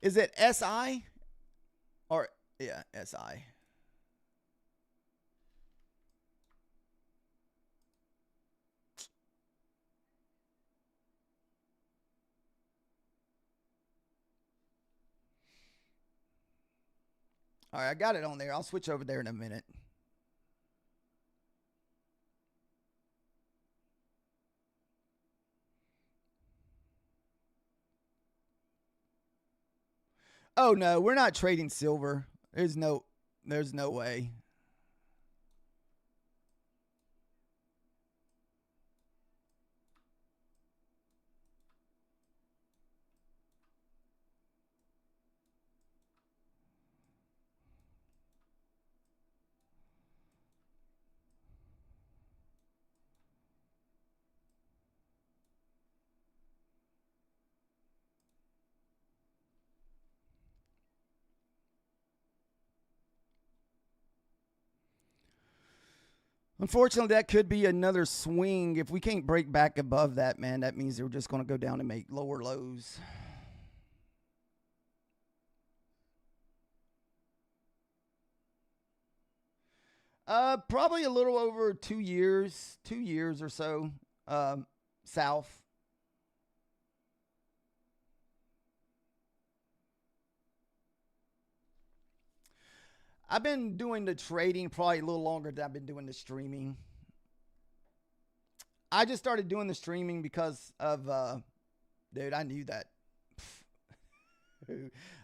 Is it SI? Or, yeah, SI. All right, I got it on there. I'll switch over there in a minute. Oh no, we're not trading silver. There's no way. Unfortunately, that could be another swing. If we can't break back above that, man, that means they're just going to go down and make lower lows. Probably a little over 2 years, 2 years or so, south. I've been doing the trading probably a little longer than I've been doing the streaming. I just started doing the streaming because of, dude, I knew that.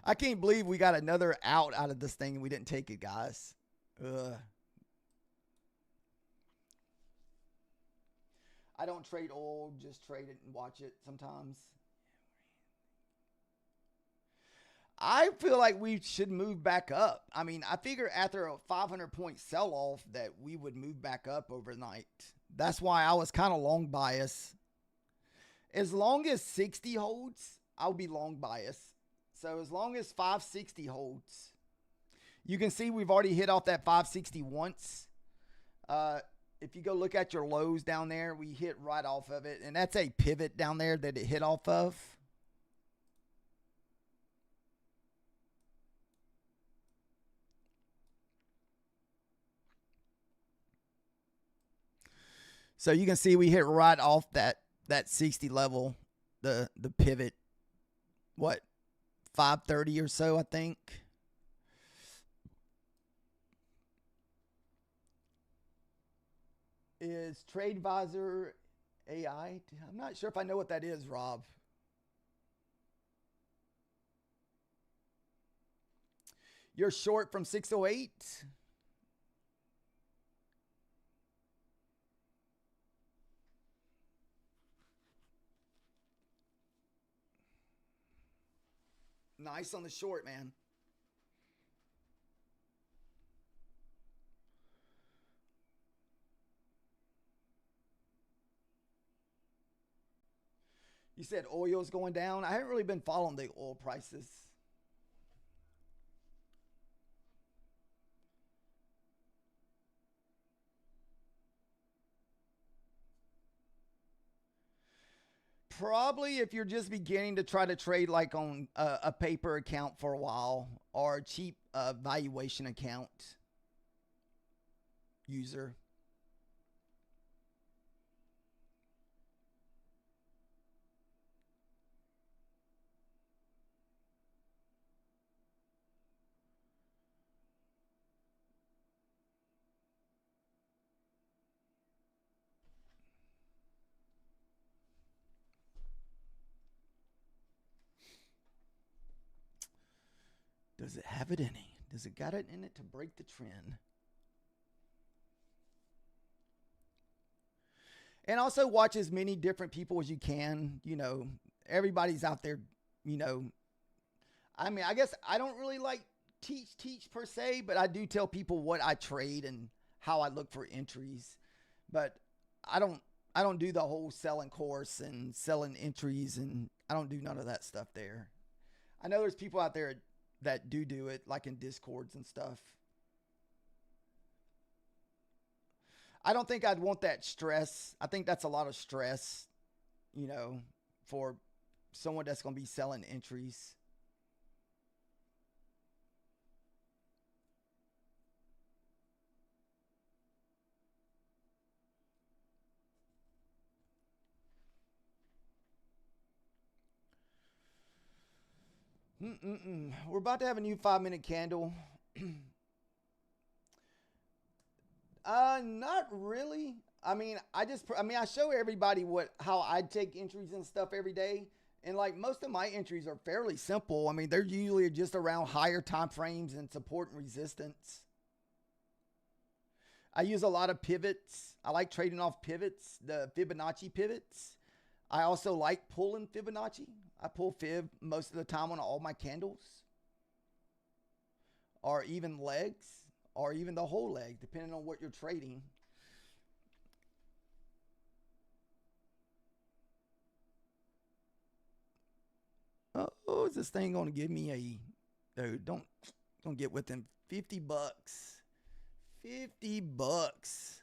I can't believe we got another out of this thing and we didn't take it, guys. I don't trade oil, just trade it and watch it sometimes. I feel like we should move back up. I mean, I figure after a 500-point sell-off that we would move back up overnight. That's why I was kind of long bias. As long as 60 holds, I'll be long bias. So as long as 560 holds, you can see we've already hit off that 560 once. If you go look at your lows down there, we hit right off of it. And that's a pivot down there that it hit off of. So you can see we hit right off that 60 level, the pivot, what, 530 or so, I think. Is TradeVisor AI? I'm not sure if I know what that is, Rob. You're short from 608? Nice on the short, man. You said oil's going down. I haven't really been following the oil prices. Probably if you're just beginning to try to trade like on a paper account for a while or a cheap valuation account user. Does it have it in it? Does it got it in it to break the trend? And also watch as many different people as you can. You know, everybody's out there, you know. I mean, I guess I don't really like teach per se, but I do tell people what I trade and how I look for entries. But I don't do the whole selling course and selling entries, and I don't do none of that stuff there. I know there's people out there that do it, like in Discords and stuff. I don't think I'd want that stress. I think that's a lot of stress, you know, for someone that's going to be selling entries. We're about to have a new 5-minute candle. Not really. I mean, I show everybody how I take entries and stuff every day. And like most of my entries are fairly simple. I mean, they're usually just around higher time frames and support and resistance. I use a lot of pivots. I like trading off pivots, the Fibonacci pivots. I also like pulling Fibonacci. I pull Fib most of the time on all my candles, or even legs, or even the whole leg, depending on what you're trading. Oh, is this thing going to give me dude, don't get within $50. $50.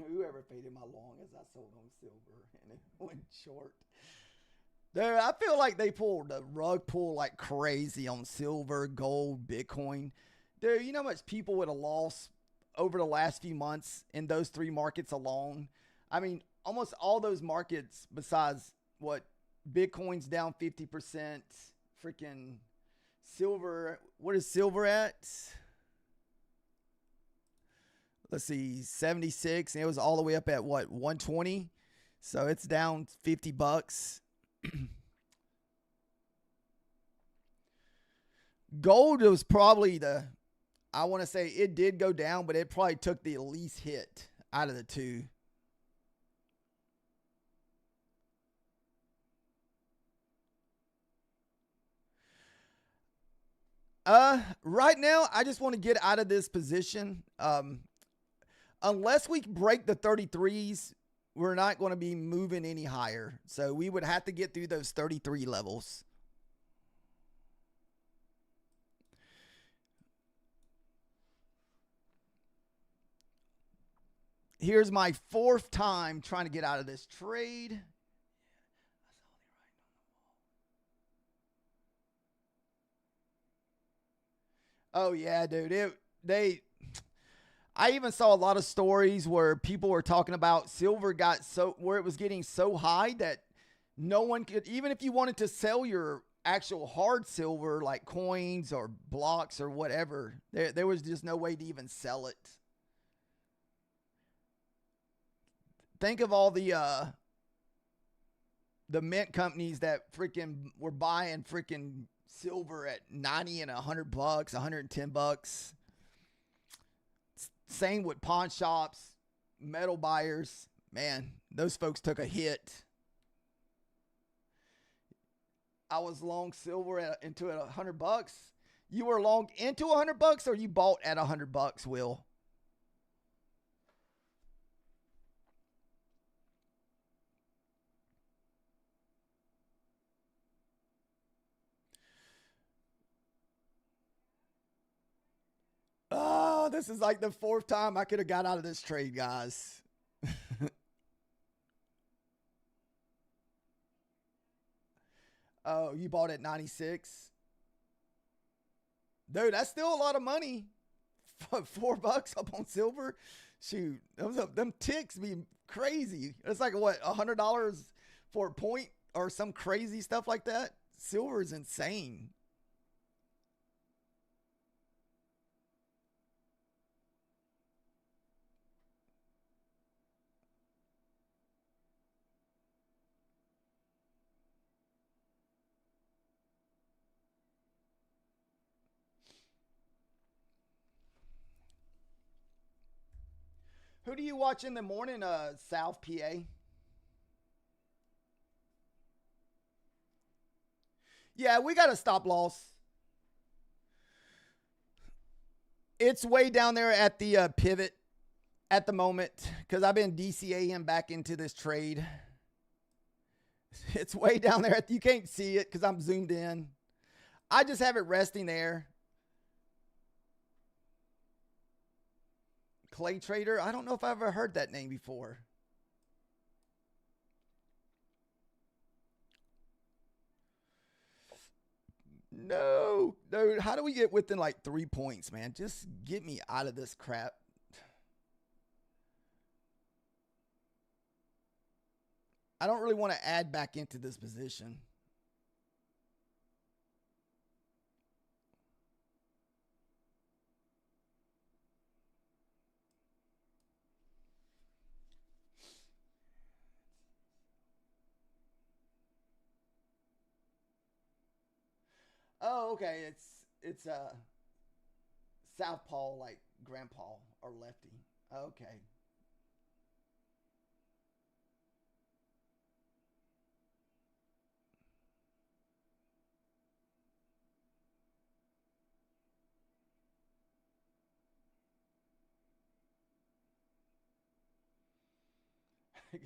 Whoever faded my long as I sold on silver and it went short. Dude, I feel like they pulled the rug pull like crazy on silver, gold, Bitcoin. Dude, you know how much people would have lost over the last few months in those three markets alone? I mean, almost all those markets besides what Bitcoin's down 50%. Freaking silver. What is silver at? Let's see, 76. And it was all the way up at what, 120? So it's down $50. Gold was probably I want to say it did go down, but it probably took the least hit out of the two. Right now, I just want to get out of this position. Unless we break the 33s, we're not going to be moving any higher. So we would have to get through those 33 levels. Here's my fourth time trying to get out of this trade. Oh yeah, dude. I even saw a lot of stories where people were talking about silver where it was getting so high that no one could, even if you wanted to sell your actual hard silver like coins or blocks or whatever, there was just no way to even sell it. Think of all the mint companies that freaking were buying freaking silver at 90 and $100, $110. Same with pawn shops, metal buyers. Man, those folks took a hit. I was long silver into $100. You were long into $100, or you bought at $100, Will? Oh, this is like the fourth time I could have got out of this trade, guys. Oh, you bought at 96? Dude, that's still a lot of money. $4 up on silver? Shoot, them ticks be crazy. It's like what, $100 for a point or some crazy stuff like that? Silver is insane. Who do you watch in the morning, South PA? Yeah, we got a stop loss. It's way down there at the pivot at the moment because I've been DCAing back into this trade. It's way down there. You can't see it because I'm zoomed in. I just have it resting there. Clay Trader? I don't know if I've ever heard that name before. No, dude. How do we get within like 3 points, man? Just get me out of this crap. I don't really want to add back into this position. Oh, okay. It's Southpaw, like grandpa or lefty. Okay.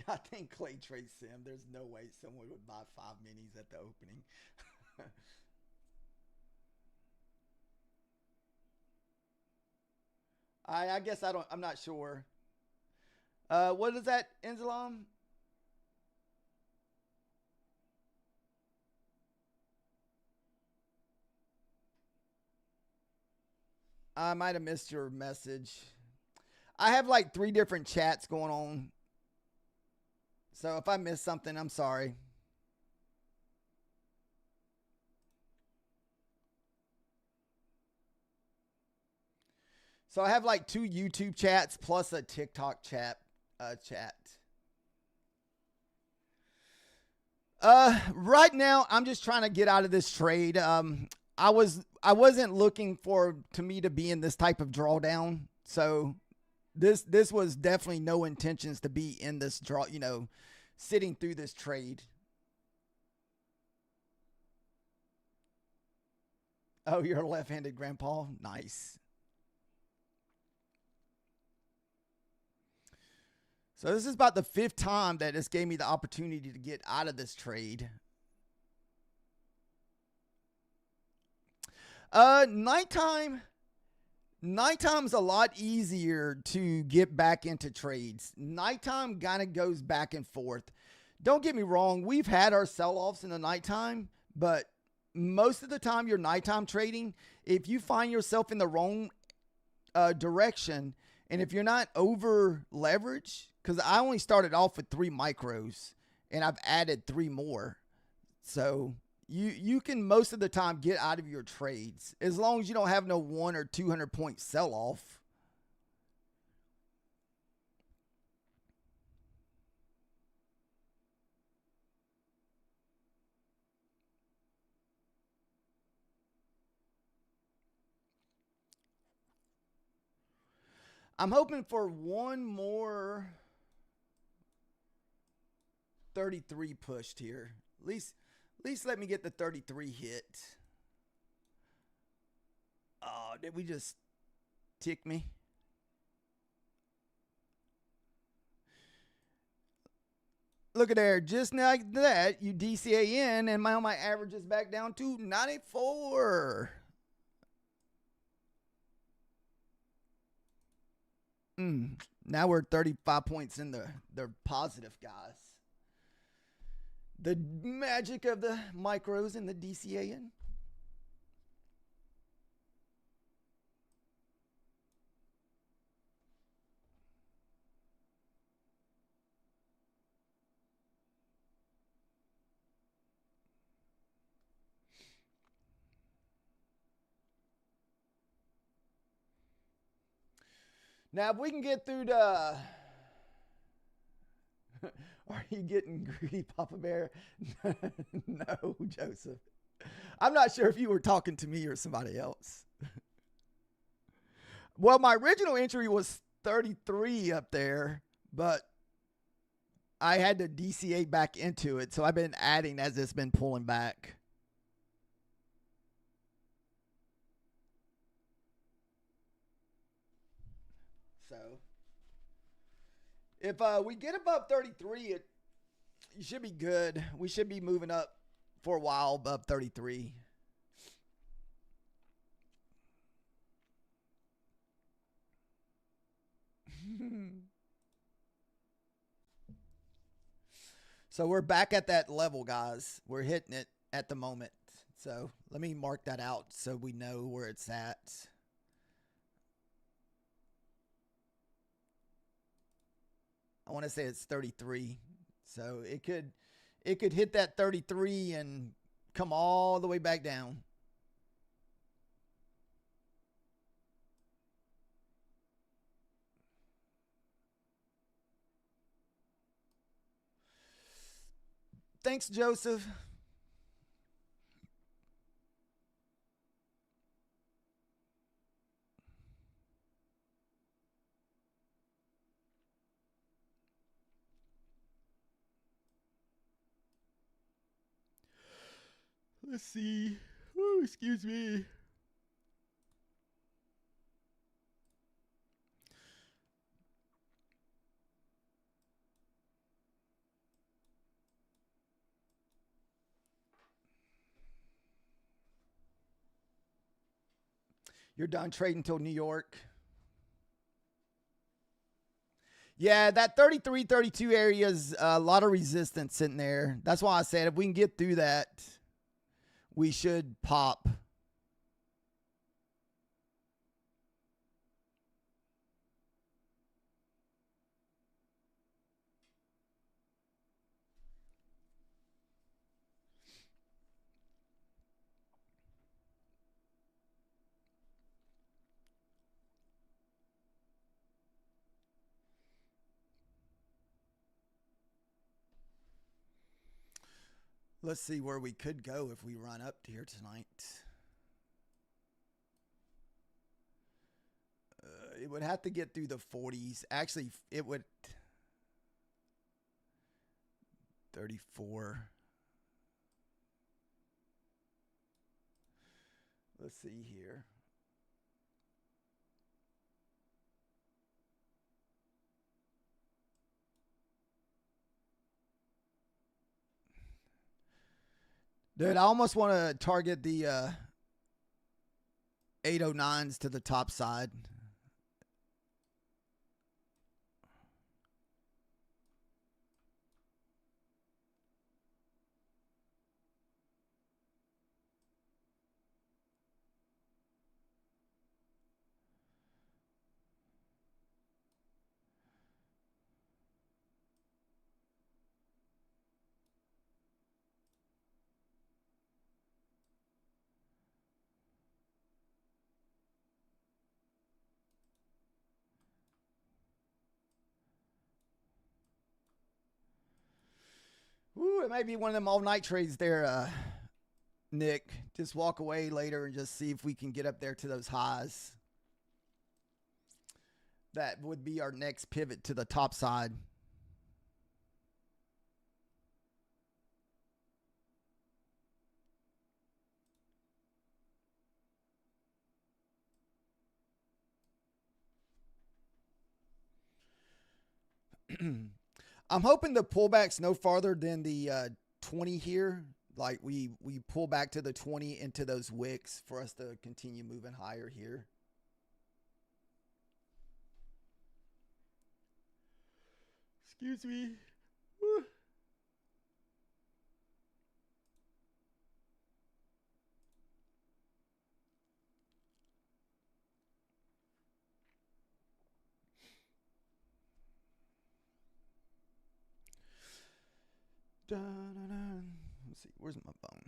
I think Clay trades Sim. There's no way someone would buy 5 minis at the opening. I guess I'm not sure. What is that, Enzalam? I might have missed your message. I have like 3 different chats going on. So if I missed something, I'm sorry. So I have like 2 YouTube chats plus a TikTok chat. Right now I'm just trying to get out of this trade. I wasn't looking for me to be in this type of drawdown. So this was definitely no intentions to be in this draw, sitting through this trade. Oh, you're a left-handed grandpa? Nice. So this is about the 5th time that this gave me the opportunity to get out of this trade. Nighttime's a lot easier to get back into trades. Nighttime kind of goes back and forth. Don't get me wrong, we've had our sell-offs in the nighttime, but most of the time you're nighttime trading, if you find yourself in the wrong direction, and if you're not over leveraged, because I only started off with 3 micros and I've added 3 more. So you can most of the time get out of your trades as long as you don't have no 100 or 200 point sell off. I'm hoping for one more 33 pushed here. At least let me get the 33 hit. Oh, did we just tick me? Look at there. Just like that, you DCA in, and my average is back down to 94. Now we're 35 points in the positive, guys. The magic of the micros and the DCAing. Now, if we can get through the... Are you getting greedy, Papa Bear? No, Joseph. I'm not sure if you were talking to me or somebody else. Well, my original entry was 33 up there, but I had to DCA back into it, so I've been adding as it's been pulling back. So if we get above 33, you should be good. We should be moving up for a while above 33. So we're back at that level, guys. We're hitting it at the moment. So let me mark that out so we know where it's at. I want to say it's 33. So it could hit that 33 and come all the way back down. Thanks, Joseph. Let's see. Oh, excuse me. You're done trading till New York. Yeah, that 33, 32 area is a lot of resistance in there. That's why I said if we can get through that, we should pop. Let's see where we could go if we run up here tonight. It would have to get through the 40s. Actually, it would 34. Let's see here. Dude, I almost want to target the 809s to the top side. Ooh, it may be one of them all-night trades there, Nick. Just walk away later and just see if we can get up there to those highs. That would be our next pivot to the top side. I'm hoping the pullback's no farther than the 20 here. Like we pull back to the 20 into those wicks for us to continue moving higher here. Excuse me. Woo. Let's see, where's my bone?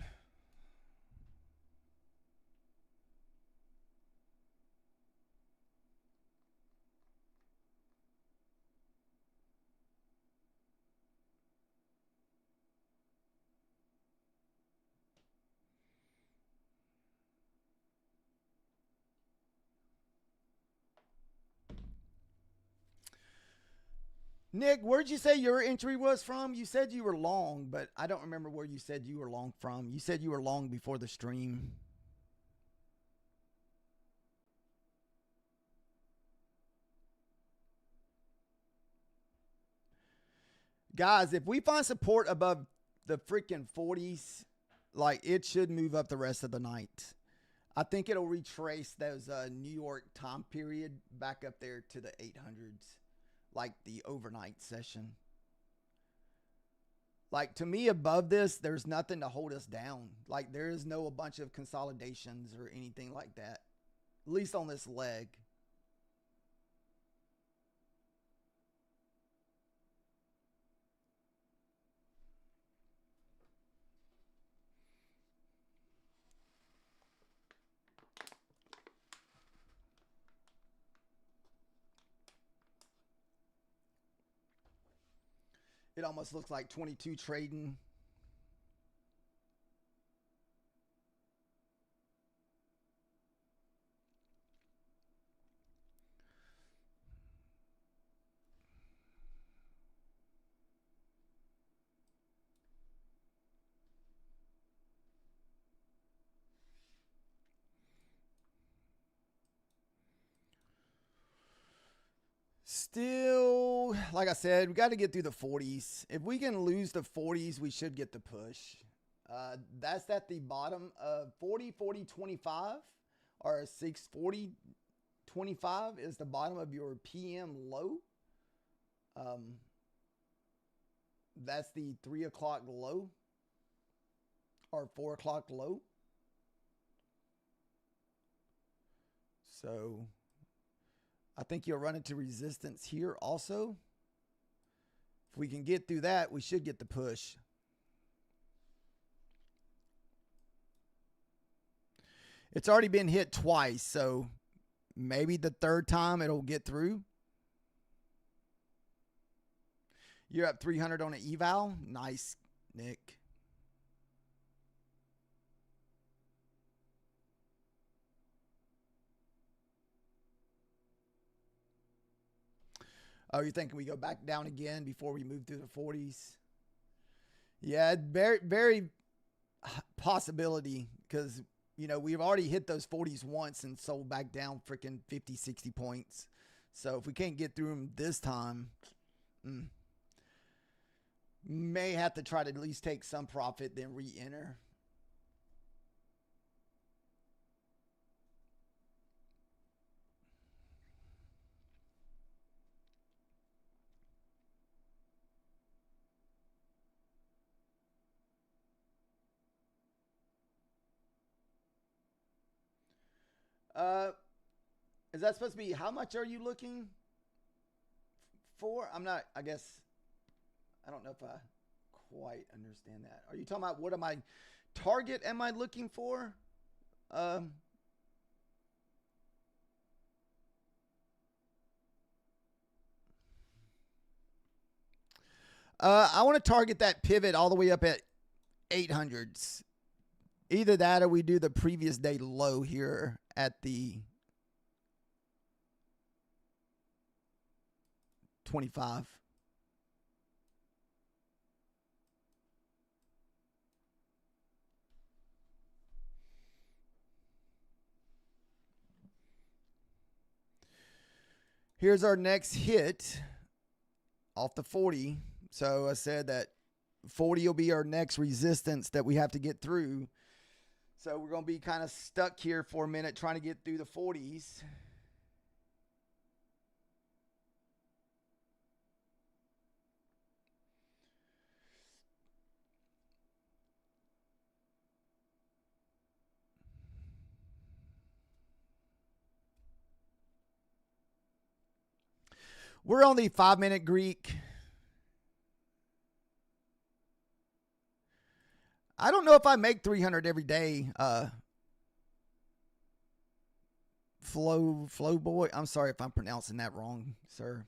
Nick, where'd you say your entry was from? You said you were long, but I don't remember where you said you were long from. You said you were long before the stream. Guys, if we find support above the freaking 40s, like it should move up the rest of the night. I think it'll retrace those New York time period back up there to the 800s. Like the overnight session. Like to me above this, there's nothing to hold us down. Like there is no a bunch of consolidations or anything like that. At least on this leg. It almost looks like 22 trading. Still, like I said, we got to get through the 40s. If we can lose the 40s, we should get the push. That's at the bottom of 40, 40, 25, or 640, 25 is the bottom of your PM low. That's the 3 o'clock low or 4 o'clock low. So I think you'll run into resistance here also. If we can get through that, we should get the push. It's already been hit twice, so maybe the third time it'll get through. You're up 300 on an eval. Nice, Nick. Oh, you're thinking we go back down again before we move through the 40s? Yeah, very, very possibility, because, you know, we've already hit those 40s once and sold back down freaking 50, 60 points. So if we can't get through them this time, may have to try to at least take some profit, then re-enter. Is that supposed to be how much are you looking for? I'm not, I guess, I don't know if I quite understand that. Are you talking about what am I target am I looking for? I want to target that pivot all the way up at 800s. Either that or we do the previous day low here at the 25. Here's our next hit off the 40. So I said that 40 will be our next resistance that we have to get through. So we're going to be kind of stuck here for a minute trying to get through the 40s. We're on the 5-minute Greek. I don't know if I make 300 every day. Flow boy. I'm sorry if I'm pronouncing that wrong, sir.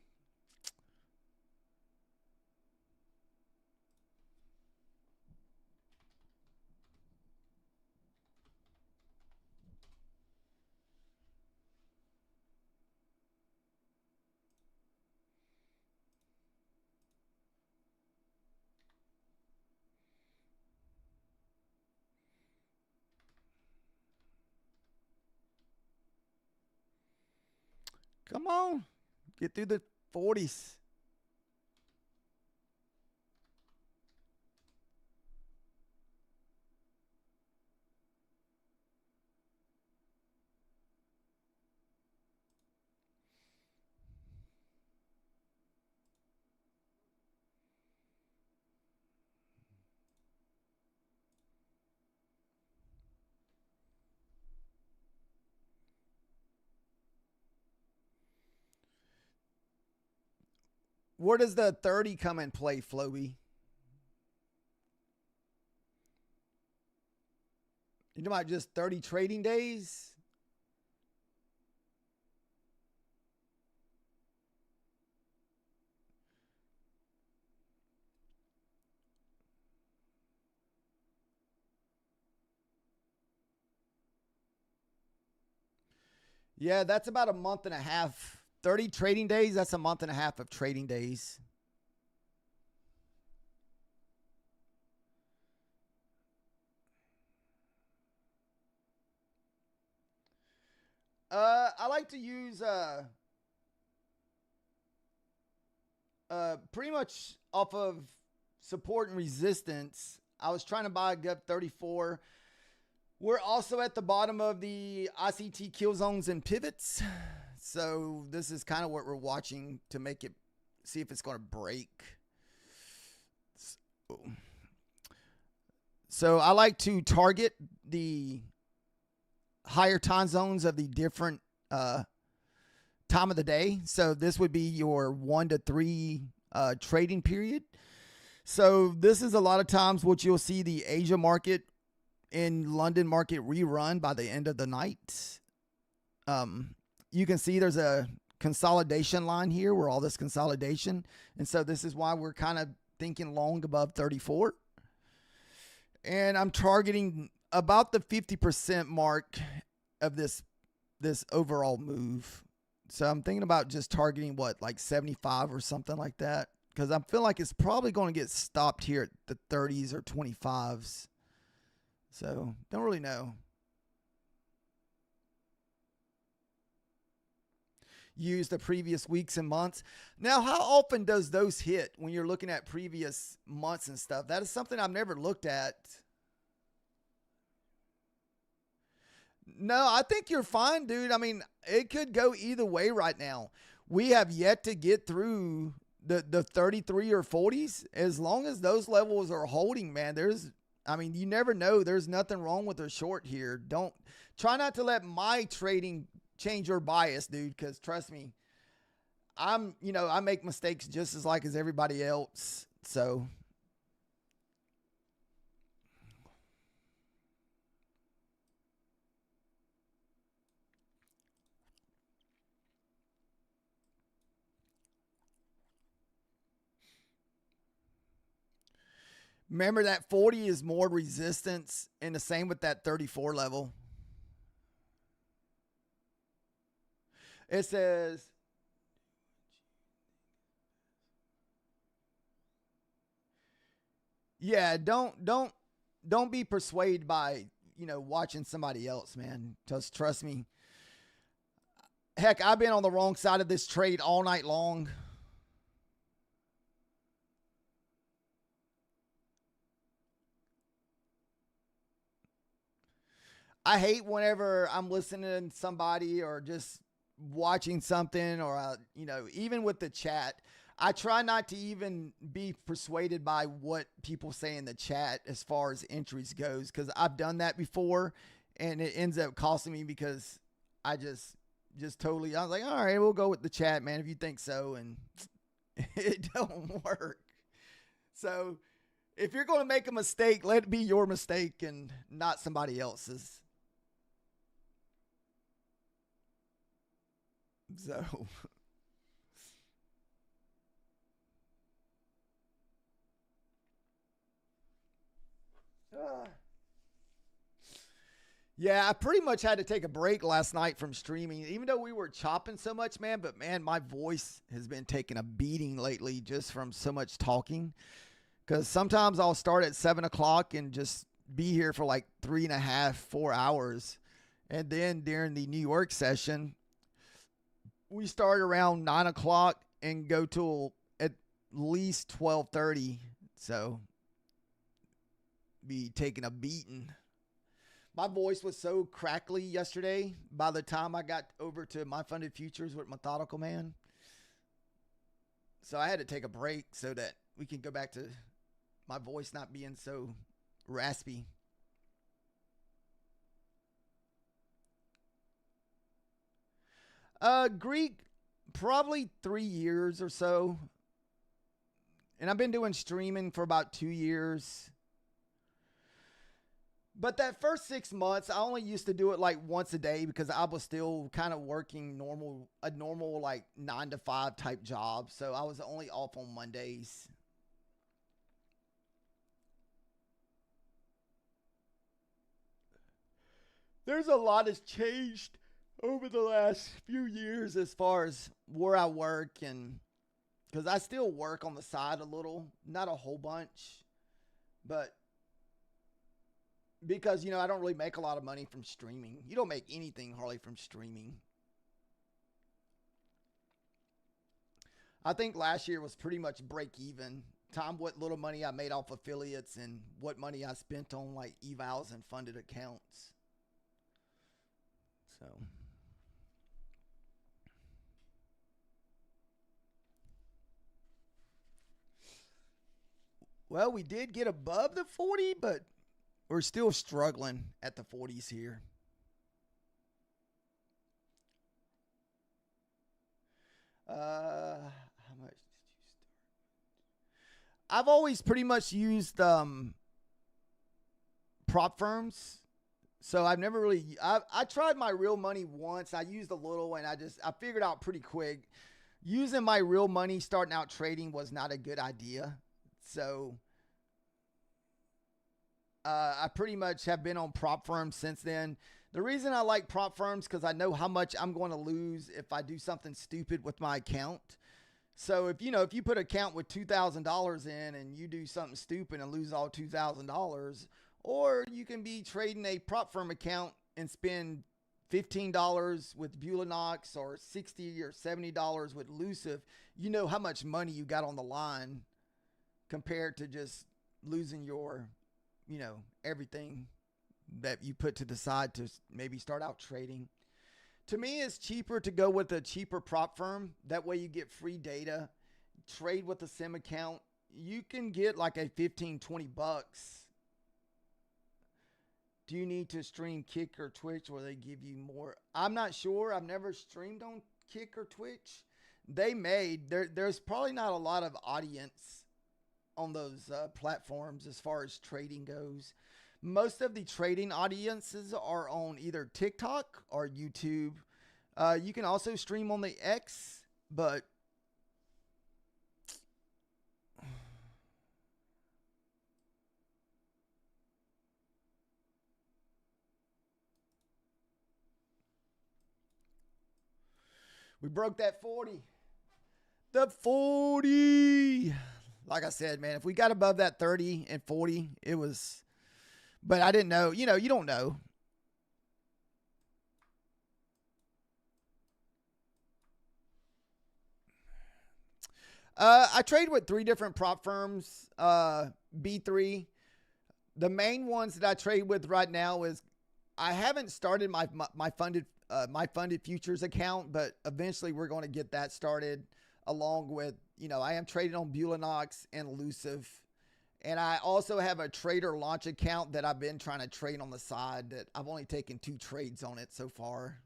Come on. Get through the 40s. Where does the 30 come in play, Floby? You know about just 30 trading days? Yeah, that's about a month and a half. 30 trading days, that's a month and a half of trading days. I like to use pretty much off of support and resistance. I was trying to buy a GUP 34. We're also at the bottom of the ICT kill zones and pivots. So this is kind of what we're watching to make it, see if it's going to break. So I like to target the higher time zones of the different time of the day. So this would be your 1 to 3 trading period. So this is a lot of times what you'll see the Asia market and London market rerun by the end of the night. You can see there's a consolidation line here where all this consolidation. And so this is why we're kind of thinking long above 34. And I'm targeting about the 50% mark of this overall move So I'm thinking about just targeting what, like 75 or something like that. Because I feel like it's probably going to get stopped here at the 30s or 25s. So don't really know. Use the previous weeks and months. Now, how often does those hit when you're looking at previous months and stuff? That is something I've never looked at. No, I think you're fine, dude. I mean, it could go either way right now. We have yet to get through the 33 or 40s. As long as those levels are holding, man, you never know. There's nothing wrong with a short here. Don't try not to let my trading change your bias, dude, because trust me, I make mistakes just as everybody else. So remember that 40 is more resistance, and the same with that 34 level. It says, yeah, don't be persuaded by, watching somebody else, man. Just trust me. Heck, I've been on the wrong side of this trade all night long. I hate whenever I'm listening to somebody or just watching something or, even with the chat. I try not to even be persuaded by what people say in the chat as far as entries goes, because I've done that before and it ends up costing me because I just totally, I was like, all right, we'll go with the chat, man, if you think so. And it don't work. So if you're going to make a mistake, let it be your mistake and not somebody else's. So yeah, I pretty much had to take a break last night from streaming, even though we were chopping so much, man. But man, my voice has been taking a beating lately just from so much talking. Because sometimes I'll start at 7 o'clock and just be here for like 3.5, 4 hours. And then during the New York session, we start around 9 o'clock and go till at least 12:30. So be taking a beating. My voice was so crackly yesterday by the time I got over to My Funded Futures with Methodical Man. So I had to take a break so that we can go back to my voice not being so raspy. Greek, probably 3 years or so. And I've been doing streaming for about 2 years. But that first 6 months, I only used to do it like once a day because I was still kind of working a normal like 9 to 5 type job. So I was only off on Mondays. There's a lot that's changed over the last few years as far as where I work, and because I still work on the side a little, not a whole bunch, but because, I don't really make a lot of money from streaming. You don't make anything hardly from streaming. I think last year was pretty much break even. What little money I made off affiliates and what money I spent on like evals and funded accounts. So well, we did get above the 40, but we're still struggling at the 40s here. How much did you start? I've always pretty much used prop firms. So I've never really, I tried my real money once. I used a little and I figured out pretty quick. Using my real money starting out trading was not a good idea. So I pretty much have been on prop firms since then. The reason I like prop firms because I know how much I'm going to lose if I do something stupid with my account. So if you put an account with $2,000 in and you do something stupid and lose all $2,000, or you can be trading a prop firm account and spend $15 with Bulanox or $60 or $70 with Luciv, you know how much money you got on the line compared to just losing your, everything that you put to the side to maybe start out trading. To me, it's cheaper to go with a cheaper prop firm. That way you get free data, trade with a sim account. You can get like a 15, 20 bucks. Do you need to stream Kick or Twitch where they give you more? I'm not sure. I've never streamed on Kick or Twitch. There's probably not a lot of audience on those platforms as far as trading goes. Most of the trading audiences are on either TikTok or YouTube. You can also stream on the X, but we broke that 40. The 40. Like I said, man, if we got above that 30 and 40, it was... But I didn't know. You don't know. I trade with 3 different prop firms. B3. The main ones that I trade with right now is I haven't started my funded futures account, but eventually we're going to get that started along with, I am trading on Bulanox and Luciv. And I also have a trader launch account that I've been trying to trade on the side that I've only taken 2 trades on it so far.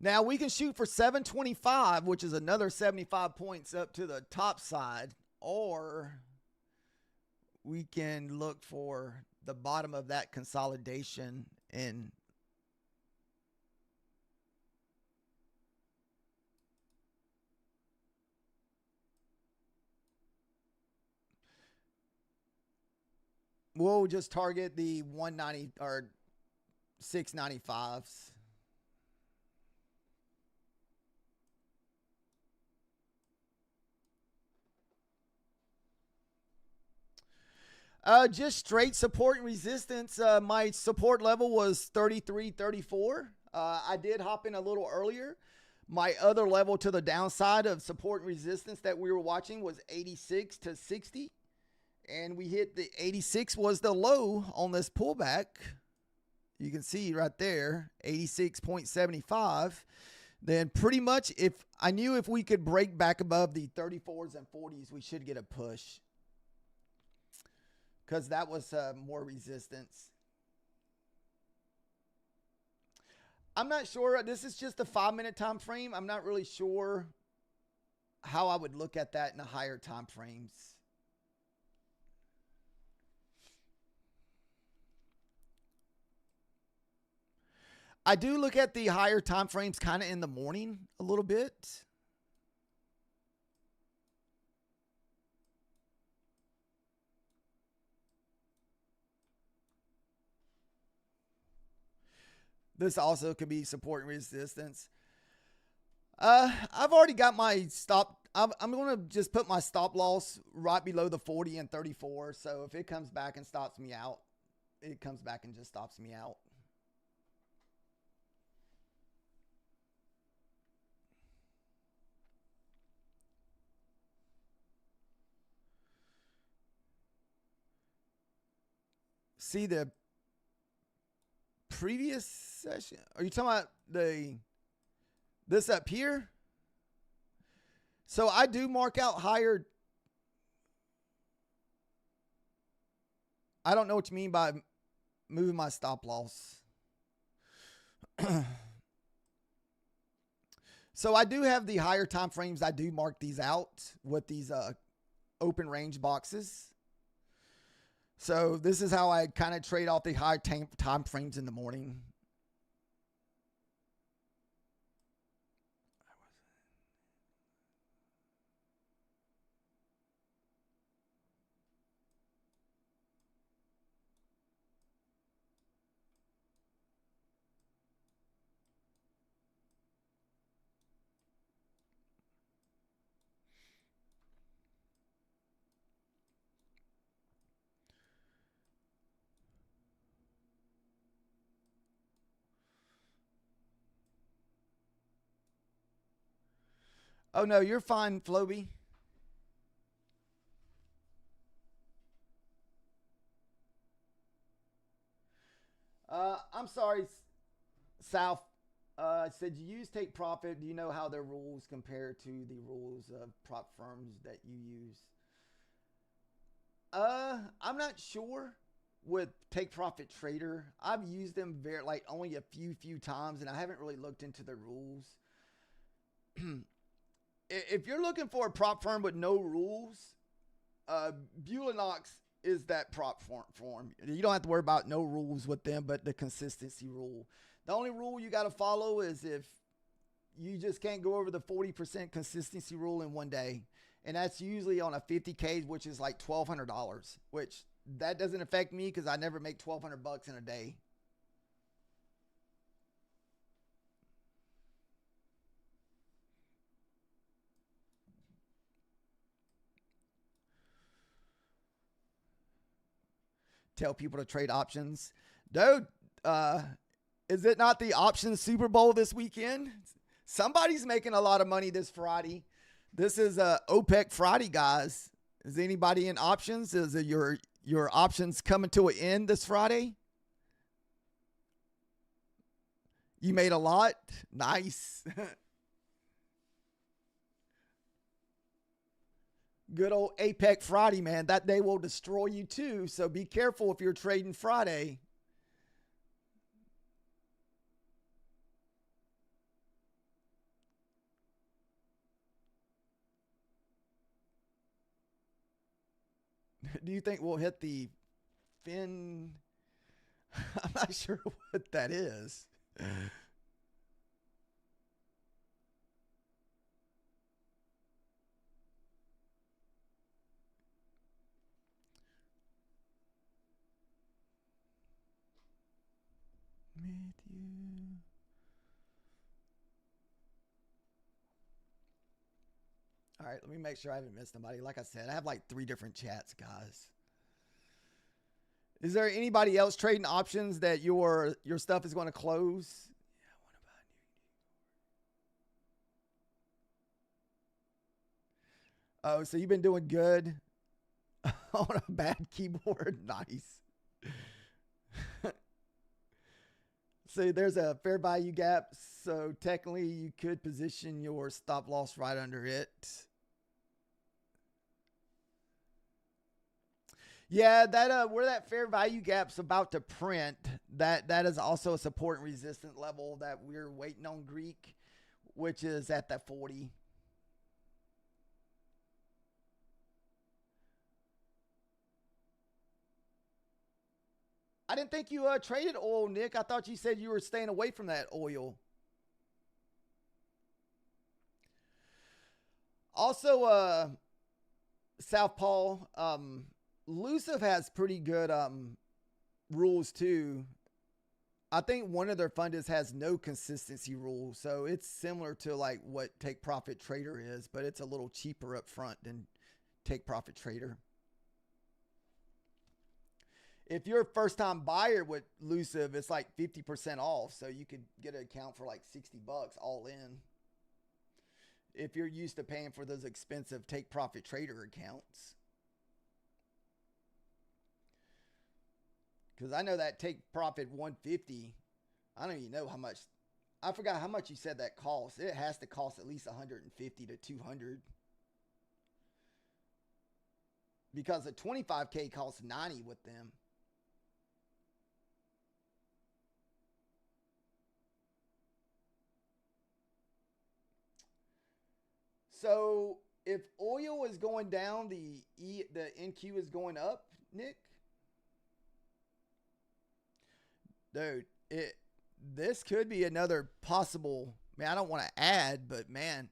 Now we can shoot for 725, which is another 75 points up to the top side, or we can look for the bottom of that consolidation and we'll just target the 190 or 695s. Just straight support and resistance. My support level was 33.34. I did hop in a little earlier. My other level to the downside of support and resistance that we were watching was 86 to 60. And we hit the 86 was the low on this pullback. You can see right there, 86.75. Then pretty much if we could break back above the 34s and 40s, we should get a push. Because that was more resistance. I'm not sure. This is just a 5-minute time frame. I'm not really sure how I would look at that in the higher time frames. I do look at the higher time frames kind of in the morning a little bit. This also could be support and resistance. I've already got my stop. I'm going to just put my stop loss right below the 40 and 34. So if it comes back and stops me out, it comes back and just stops me out. See the previous session? Are you talking about this up here? So I do mark out higher. I don't know what you mean by moving my stop loss. So I do have the higher time frames. I do mark these out with these open range boxes. So this is how I kind of trade off the high time frames in the morning. Oh no, you're fine, Floby. I'm sorry, South. Said you use take profit. Do you know how their rules compare to the rules of prop firms that you use? I'm not sure with Take Profit Trader. I've used them very like only a few times, and I haven't really looked into the rules. If you're looking for a prop firm with no rules, Bulinox is that prop form. You don't have to worry about no rules with them, but the consistency rule. The only rule you got to follow is if you just can't go over the 40% consistency rule in one day. And that's usually on a 50K, which is like $1,200, which that doesn't affect me because I never make $1,200 in a day. Tell people to trade options. Dude, is it not the options Super Bowl this weekend? Somebody's making a lot of money this Friday. This is OPEC Friday, guys. Is anybody in options? Is it your options coming to an end this Friday? You made a lot? Nice. Good old APEC Friday, man. That day will destroy you too. So be careful if you're trading Friday. Do you think we'll hit the fin? I'm not sure what that is. With you. All right, let me make sure I haven't missed nobody. Like I said, I have like 3 different chats, guys. Is there anybody else trading options that your stuff is going to close? Yeah, what about you? Oh, so you've been doing good on a bad keyboard? Nice. So there's a fair value gap. So technically you could position your stop loss right under it. Yeah, that where that fair value gap's about to print, that is also a support and resistance level that we're waiting on Greek, which is at that 40. I didn't think you traded oil, Nick. I thought you said you were staying away from that oil. Also, Southpaw, Luciv has pretty good rules too. I think one of their funders has no consistency rule, so it's similar to like what Take Profit Trader is, but it's a little cheaper up front than Take Profit Trader. If you're a first time buyer with Luciv, it's like 50% off, so you could get an account for like $60 all in. If you're used to paying for those expensive Take Profit Trader accounts. Because I know that Take Profit 150, I don't even know how much. I forgot how much you said that costs. It has to cost at least 150 to 200. Because a 25K costs 90 with them. So if oil is going down, the NQ is going up, Nick? Dude, this could be another possible. Man, I don't want to add, but man,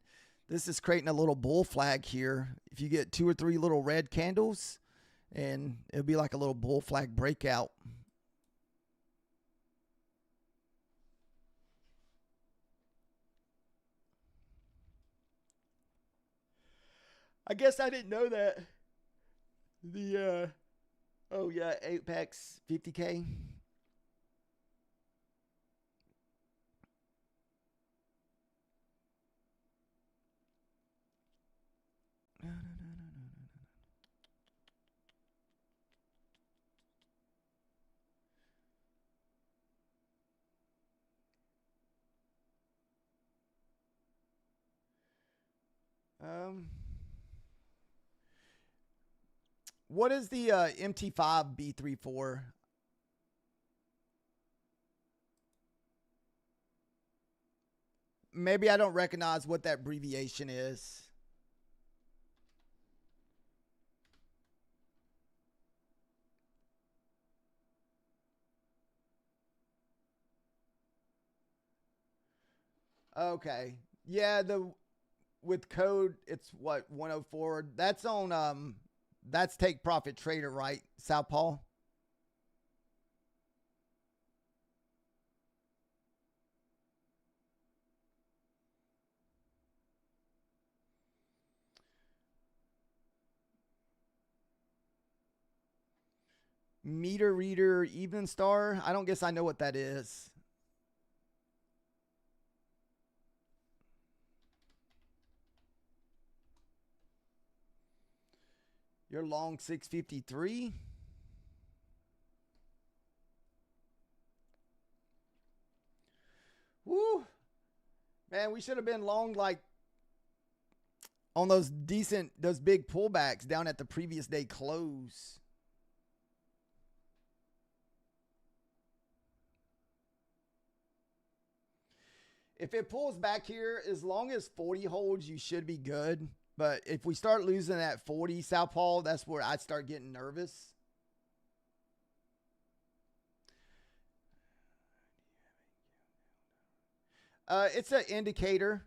this is creating a little bull flag here. If you get 2 or 3 little red candles, and it'll be like a little bull flag breakout. I guess I didn't know that. The oh yeah, Apex 50K. What is the MT5 B3 for? Maybe I don't recognize what that abbreviation is. Okay. Yeah, with code it's what 104. That's on that's Take Profit Trader, right? Southpaw. Meter reader even star. I don't guess I know what that is. You're long 653. Woo. Man, we should have been long like on those big pullbacks down at the previous day close. If it pulls back here, as long as 40 holds, you should be good. But if we start losing that 40 Southpaw, that's where I'd start getting nervous. It's an indicator.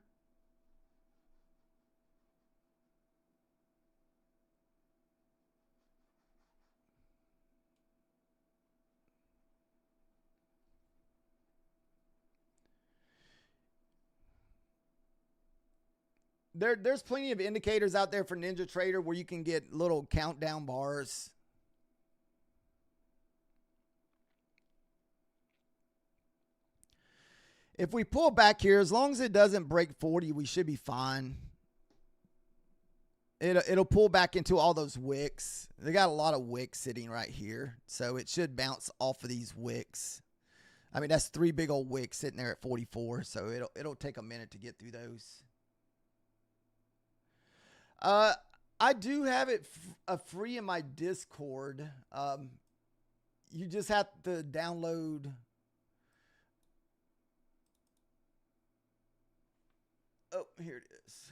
There's plenty of indicators out there for Ninja Trader where you can get little countdown bars. If we pull back here, as long as it doesn't break 40, we should be fine. It'll pull back into all those wicks. They got a lot of wicks sitting right here, so it should bounce off of these wicks. I mean, that's 3 big old wicks sitting there at 44, so it'll take a minute to get through those. I do have it free in my Discord. You just have to download. Oh, here it is.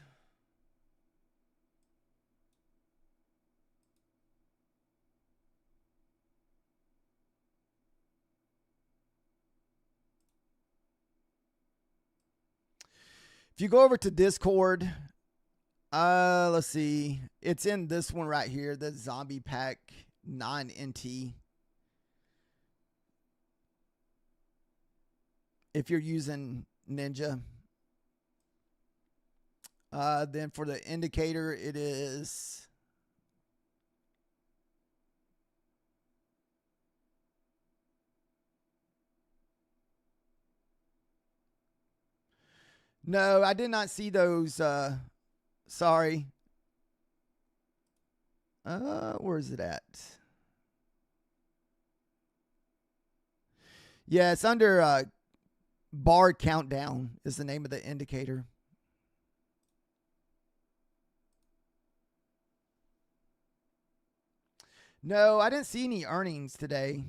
If you go over to Discord, let's see. It's in this one right here, the Zombie Pack 9NT. If you're using Ninja. Then for the indicator, it is no, I did not see those. Sorry. Where is it at? Yeah, it's under bar countdown is the name of the indicator. No, I didn't see any earnings today.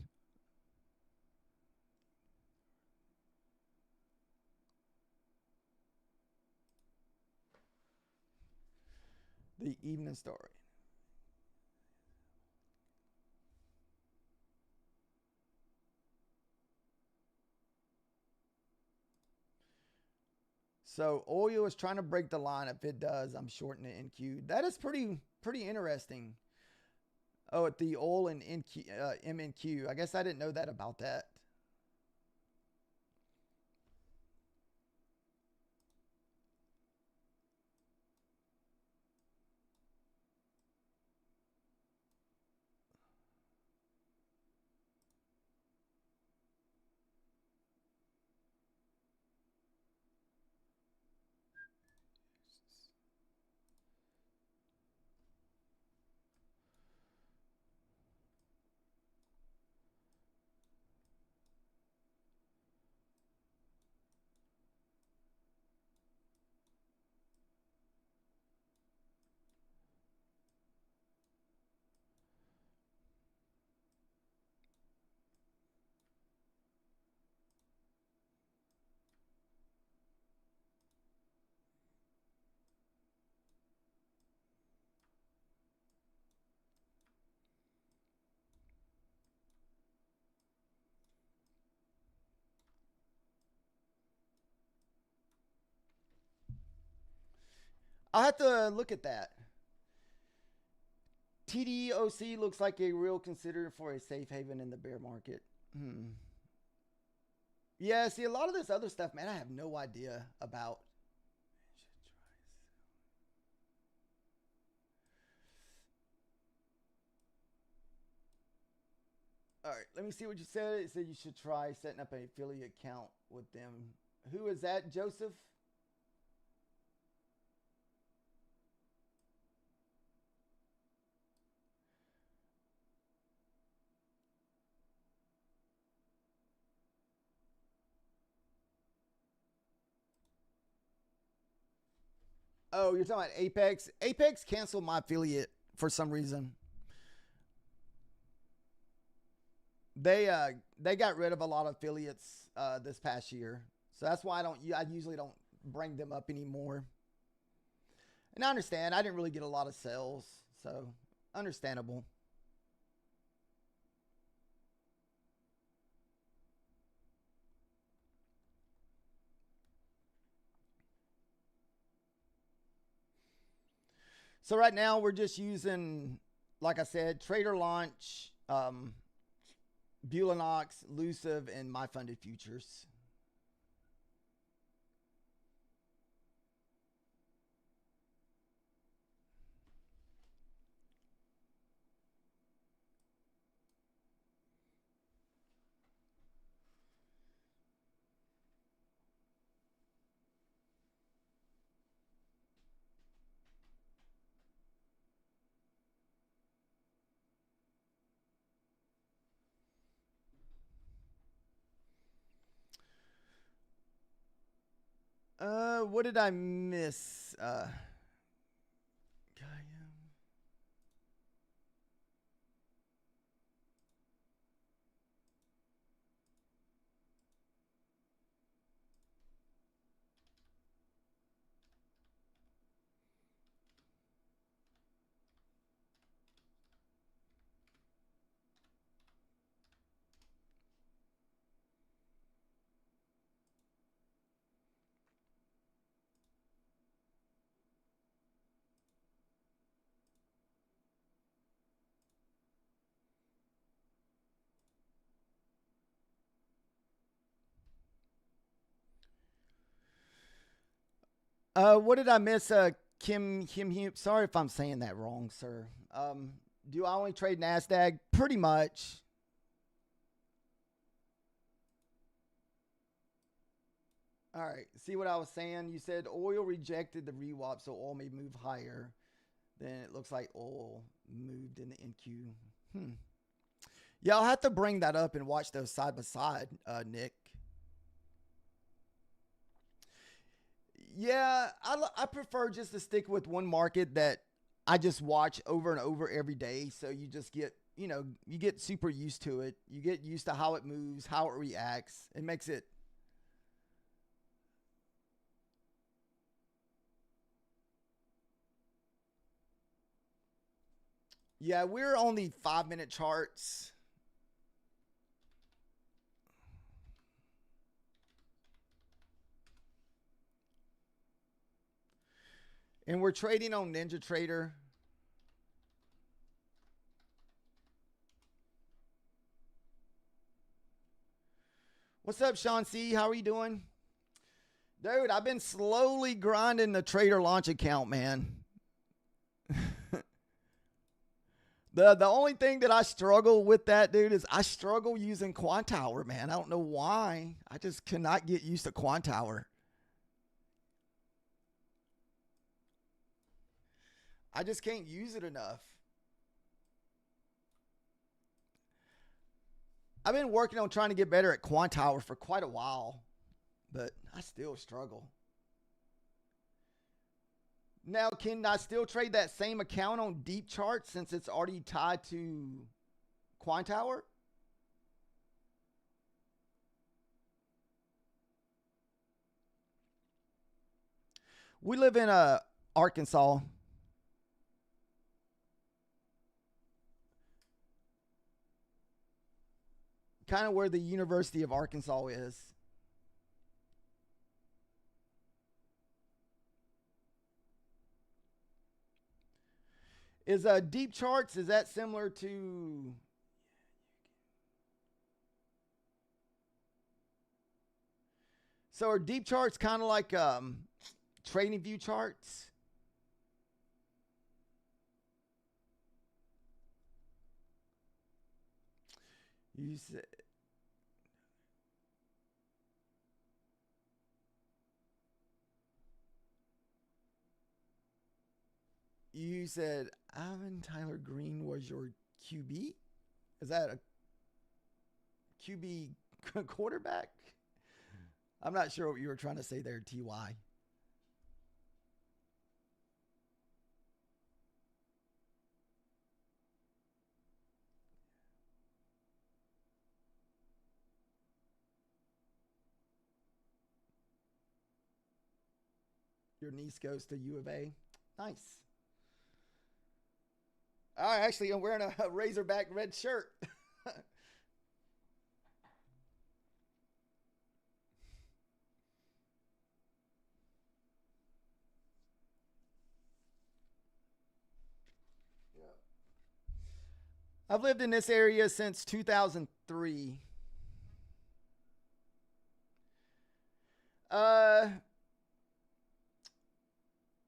The evening story. So oil is trying to break the line. If it does, I'm shorting the NQ. That is pretty interesting. Oh, at the oil and NQ, MNQ. I guess I didn't know that about that. I'll have to look at that. TDOC looks like a real consider for a safe haven in the bear market. Yeah, see, a lot of this other stuff, man, I have no idea about. All right, let me see what you said. It said you should try setting up an affiliate account with them. Who is that, Joseph? Oh, you're talking about Apex? Apex canceled my affiliate for some reason. They got rid of a lot of affiliates this past year, so that's why I usually don't bring them up anymore. And I understand I didn't really get a lot of sales, so understandable. So right now we're just using, like I said, Trader Launch, Bulanox, Lucive, and My Funded Futures. What did I miss? What did I miss? Kim Hugh. Sorry if I'm saying that wrong, sir. Do I only trade NASDAQ? Pretty much. All right. See what I was saying? You said oil rejected the rewap, so oil may move higher. Then it looks like oil moved in the NQ. Yeah, I'll have to bring that up and watch those side by side, Nick. Yeah, I prefer just to stick with one market that I just watch over and over every day. So you just get, you get super used to it. You get used to how it moves, how it reacts. It makes it. Yeah, we're only 5-minute charts. And we're trading on NinjaTrader. What's up, Sean C? How are you doing? Dude, I've been slowly grinding the Trader Launch account, man. The only thing that I struggle with that, dude, is I struggle using Quantower, man. I don't know why. I just cannot get used to Quantower. I just can't use it enough. I've been working on trying to get better at Quantower for quite a while, but I still struggle. Now, can I still trade that same account on Deep Chart since it's already tied to Quantower? We live in Arkansas. Kind of where the University of Arkansas is. Is Deep Charts, is that similar to... So are Deep Charts kind of like Trading View charts? You said... You said Alvin Tyler Green was your QB? Is that a QB quarterback? I'm not sure what you were trying to say there, TY. Your niece goes to U of A. Nice. Actually, I'm wearing a Razorback red shirt. I've lived in this area since 2003.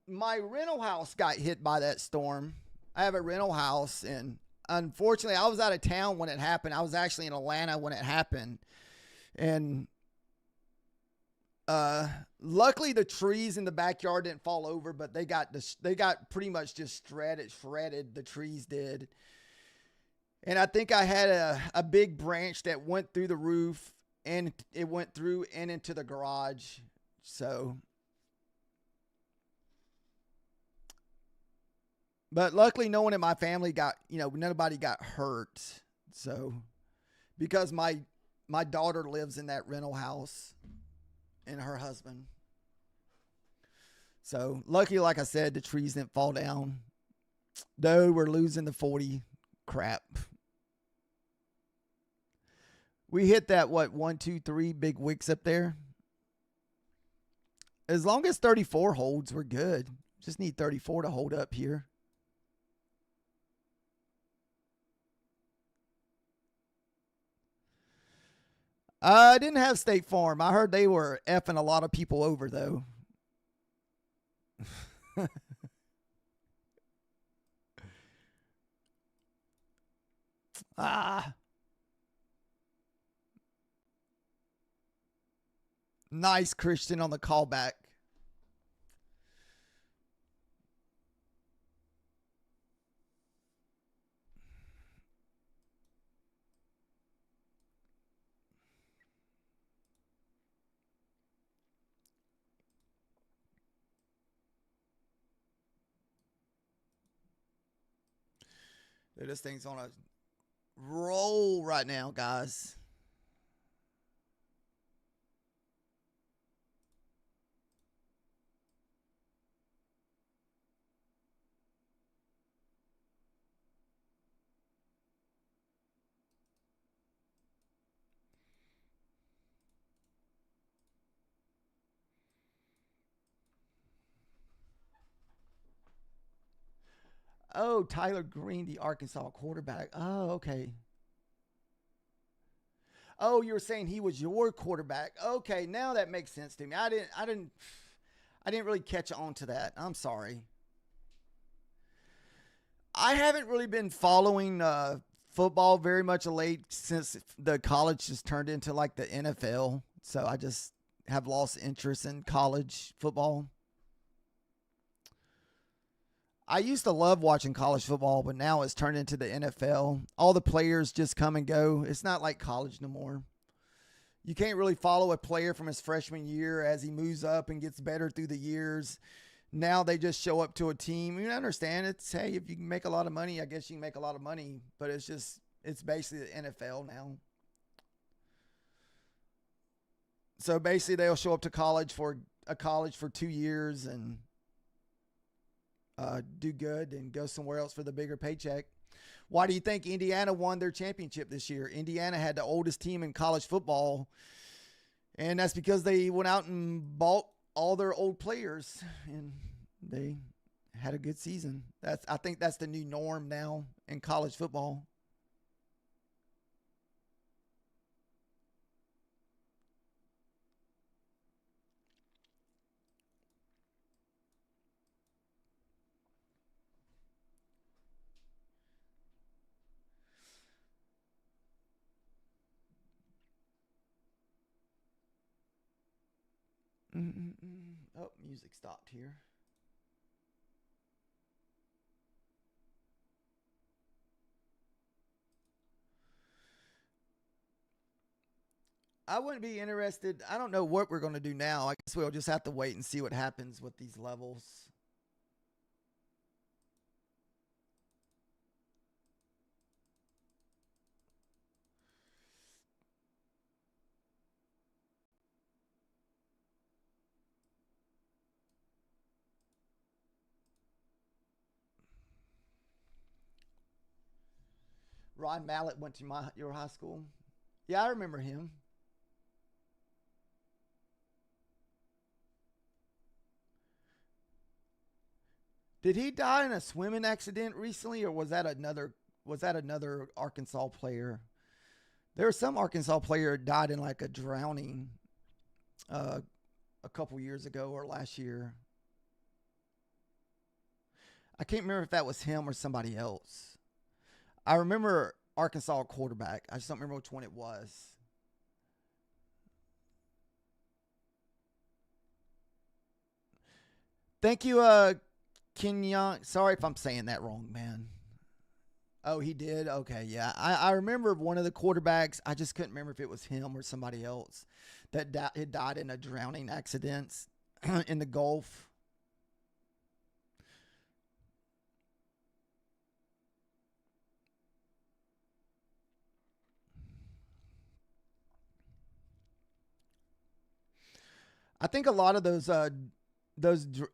My rental house got hit by that storm. I have a rental house, and unfortunately, I was out of town when it happened. I was actually in Atlanta when it happened. And luckily the trees in the backyard didn't fall over, but they got pretty much just shredded. The trees did. And I think I had a big branch that went through the roof, and it went through and into the garage. So, but luckily no one in my family got, nobody got hurt. So, because my daughter lives in that rental house and her husband. So, lucky, like I said, the trees didn't fall down. Though we're losing the 40 crap. We hit that, 1, 2, 3 big wicks up there. As long as 34 holds, we're good. Just need 34 to hold up here. I didn't have State Farm. I heard they were effing a lot of people over, though. Nice, Christian, on the callback. Dude, this thing's on a roll right now, guys. Oh, Tyler Green, the Arkansas quarterback. Oh, okay. Oh, you were saying he was your quarterback. Okay, now that makes sense to me. I didn't really catch on to that. I'm sorry. I haven't really been following football very much of late since the college just turned into like the NFL. So I just have lost interest in college football. I used to love watching college football, but now it's turned into the NFL. All the players just come and go. It's not like college no more. You can't really follow a player from his freshman year as he moves up and gets better through the years. Now they just show up to a team. You understand it's, hey, if you can make a lot of money, I guess you can make a lot of money. But it's basically the NFL now. So basically they'll show up to college for 2 years and do good and go somewhere else for the bigger paycheck. Why do you think Indiana won their championship this year? Indiana had the oldest team in college football, and that's because they went out and bought all their old players, and they had a good season. I think that's the new norm now in college football. Mm-mm-mm. Oh, music stopped here. I wouldn't be interested. I don't know what we're going to do now. I guess we'll just have to wait and see what happens with these levels. Ron Mallett went to your high school. Yeah, I remember him. Did he die in a swimming accident recently, or was that another Arkansas player? There was some Arkansas player who died in like a drowning uh, a couple years ago or last year. I can't remember if that was him or somebody else. I remember Arkansas quarterback. I just don't remember which one it was. Thank you, Kenyon. Sorry if I'm saying that wrong, man. Oh, he did? Okay, yeah. I remember one of the quarterbacks. I just couldn't remember if it was him or somebody else that had died in a drowning accident in the Gulf. I think a lot of those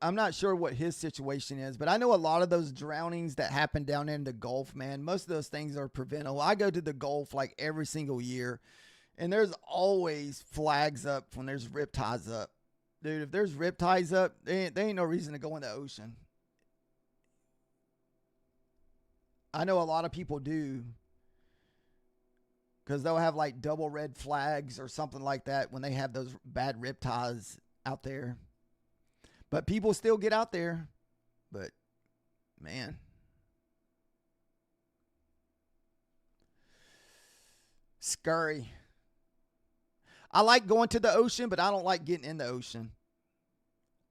I'm not sure what his situation is, but I know a lot of those drownings that happen down in the Gulf, man, most of those things are preventable. I go to the Gulf like every single year, and there's always flags up when there's rip ties up. Dude, if there's rip ties up, there ain't no reason to go in the ocean. I know a lot of people do because they'll have like double red flags or something like that when they have those bad rip ties out there. But people still get out there. But man, scurry. I like going to the ocean, but I don't like getting in the ocean.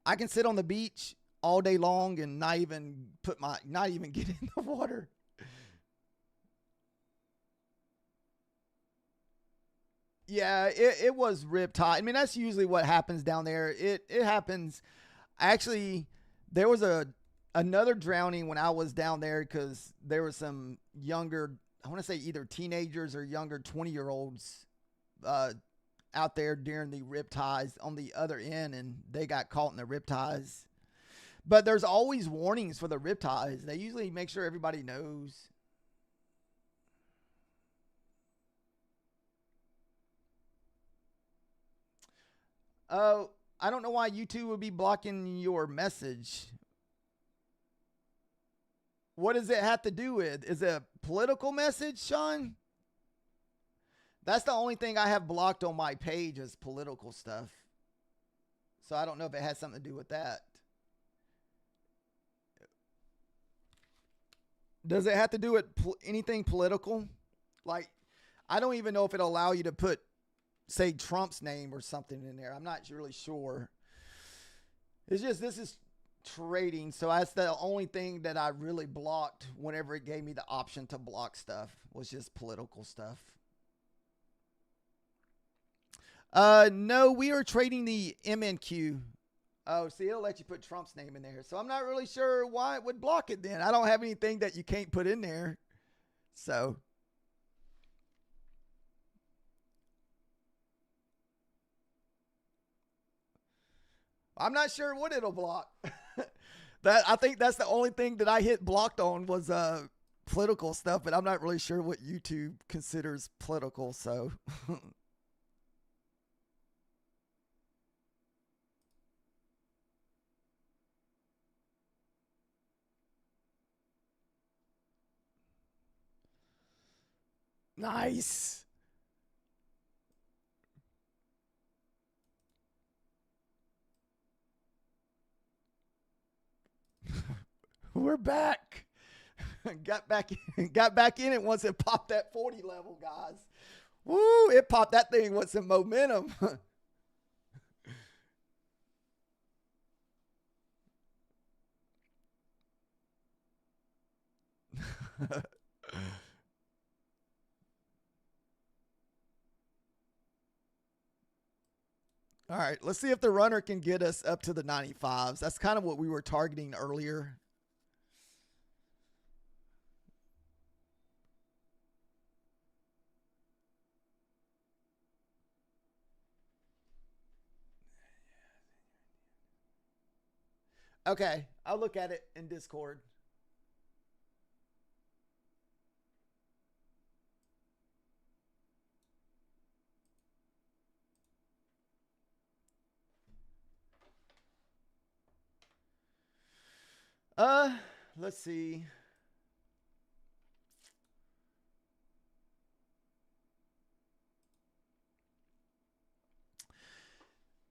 I can sit on the beach all day long and not even get in the water. Yeah, it was riptide. I mean, that's usually what happens down there. It happens. Actually, there was another drowning when I was down there because there were some younger, I want to say either teenagers or younger 20-year-olds uh, out there during the riptides on the other end, and they got caught in the riptides. But there's always warnings for the riptides. They usually make sure everybody knows. Oh, I don't know why YouTube would be blocking your message. What does it have to do with? Is it a political message, Sean? That's the only thing I have blocked on my page is political stuff. So I don't know if it has something to do with that. Does it have to do with anything political? Like, I don't even know if it'll allow you to put, say, Trump's name or something in there. I'm not really sure. It's just, this is trading. So that's the only thing that I really blocked whenever it gave me the option to block stuff, was just political stuff. No, we are trading the MNQ. Oh, see, it'll let you put Trump's name in there. So I'm not really sure why it would block it then. I don't have anything that you can't put in there. So. I'm not sure what it'll block. I think that's the only thing that I hit blocked on was political stuff, but I'm not really sure what YouTube considers political, so. Nice. We're back. got back in it once it popped that 40 level, guys. Woo, it popped that thing with some momentum. All right, let's see if the runner can get us up to the 95s. That's kind of what we were targeting earlier. Okay, I'll look at it in Discord. Let's see.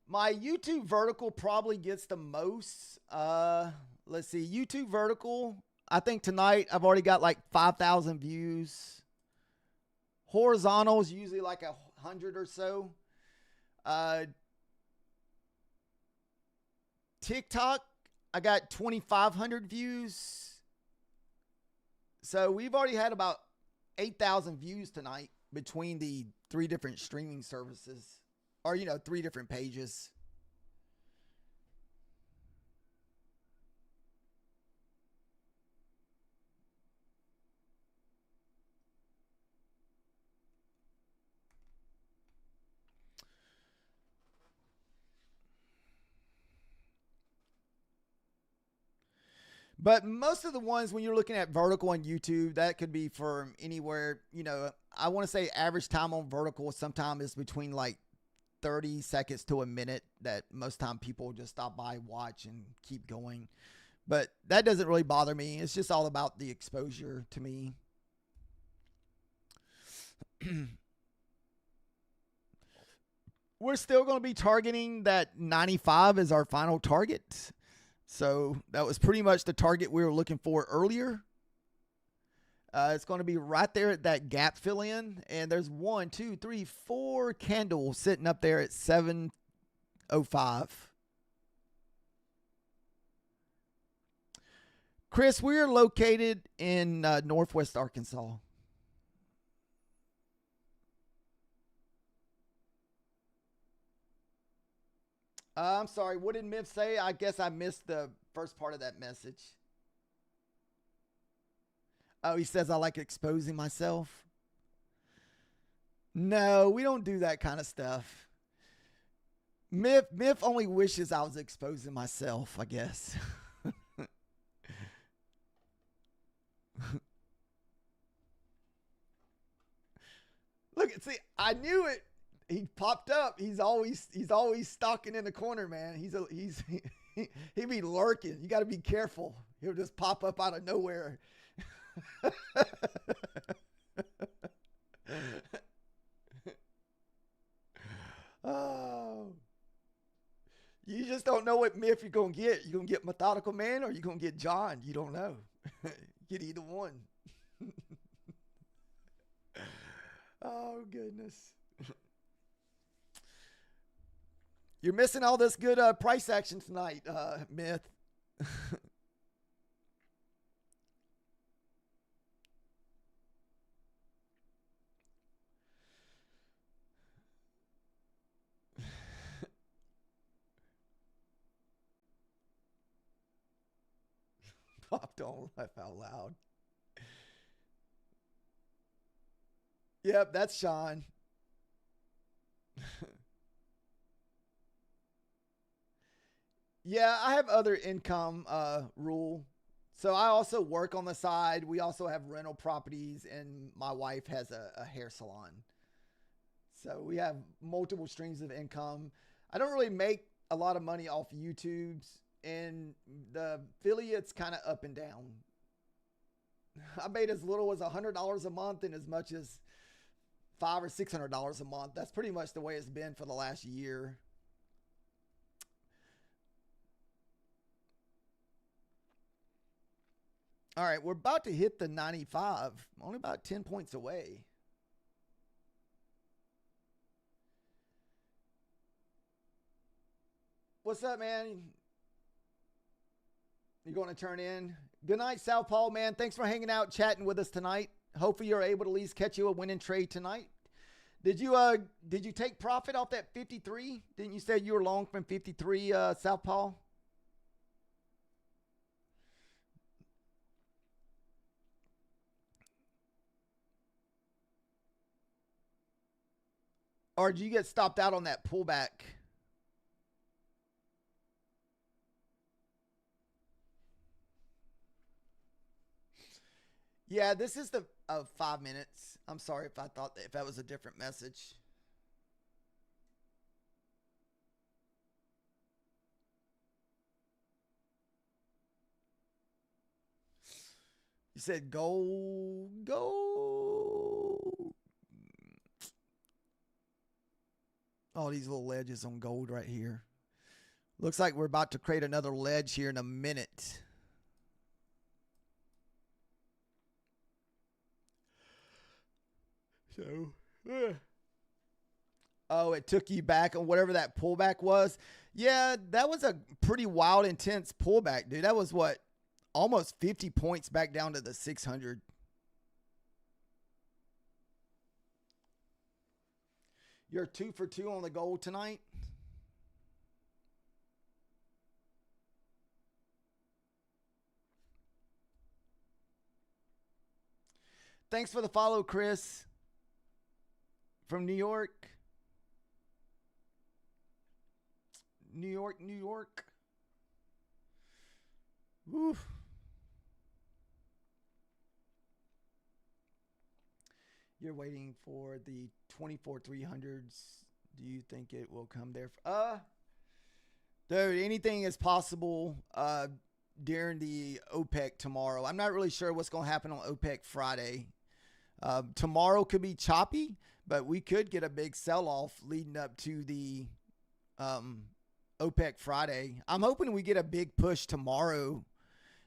My YouTube vertical probably gets the most. Let's see. YouTube vertical, I think tonight I've already got like 5,000 views. Horizontal is usually like 100 or so. TikTok, I got 2,500 views. So we've already had about 8,000 views tonight between the 3 different streaming services. Or, 3 different pages. But most of the ones when you're looking at vertical on YouTube, that could be from anywhere, I want to say average time on vertical sometimes is between like 30 seconds to a minute, that most time people just stop by, watch, and keep going. But that doesn't really bother me. It's just all about the exposure to me. We're still going to be targeting that 95 as our final target. So that was pretty much the target we were looking for earlier. It's going to be right there at that gap fill in. And there's 1, 2, 3, 4 candles sitting up there at 705. Chris, we are located in Northwest Arkansas. I'm sorry. What did Miff say? I guess I missed the first part of that message. Oh, he says I like exposing myself. No, we don't do that kind of stuff. Miff only wishes I was exposing myself, I guess. Look, see, I knew it. He popped up. He's always stalking in the corner, man. He be lurking. You got to be careful. He'll just pop up out of nowhere. Oh. You just don't know what myth you're going to get. You're going to get Methodical Man or you're going to get John. You don't know. Get either one. Oh, goodness. You're missing all this good price action tonight, Myth. Pop, don't laugh out loud. Yep, that's Sean. Yeah, I have other income rule. So I also work on the side. We also have rental properties, and my wife has a hair salon. So we have multiple streams of income. I don't really make a lot of money off YouTube's, and the affiliates kind of up and down. I made as little as $100 a month and as much as $500 or $600 a month. That's pretty much the way it's been for the last year. All right, we're about to hit the 95. Only about 10 points away. What's up, man? You going to turn in? Good night, Southpaw, man. Thanks for hanging out, chatting with us tonight. Hopefully you're able to at least catch you a winning trade tonight. Did you take profit off that 53? Didn't you say you were long from 53, Southpaw? Or did you get stopped out on that pullback? Yeah, this is the 5 minutes. I'm sorry if I thought if that was a different message. You said gold. All these little ledges on gold right here. Looks like we're about to create another ledge here in a minute. So, oh, it took you back on whatever that pullback was. Yeah, that was a pretty wild, intense pullback, dude. That was what? Almost 50 points back down to the 600. You're 2 for 2 on the gold tonight. Thanks for the follow, Chris. From New York. New York. Woo. You're waiting for the 24 300s. Do you think it will come there? Dude, anything is possible during the OPEC tomorrow. I'm not really sure what's going to happen on OPEC Friday. Tomorrow could be choppy, but we could get a big sell-off leading up to the OPEC Friday. I'm hoping we get a big push tomorrow.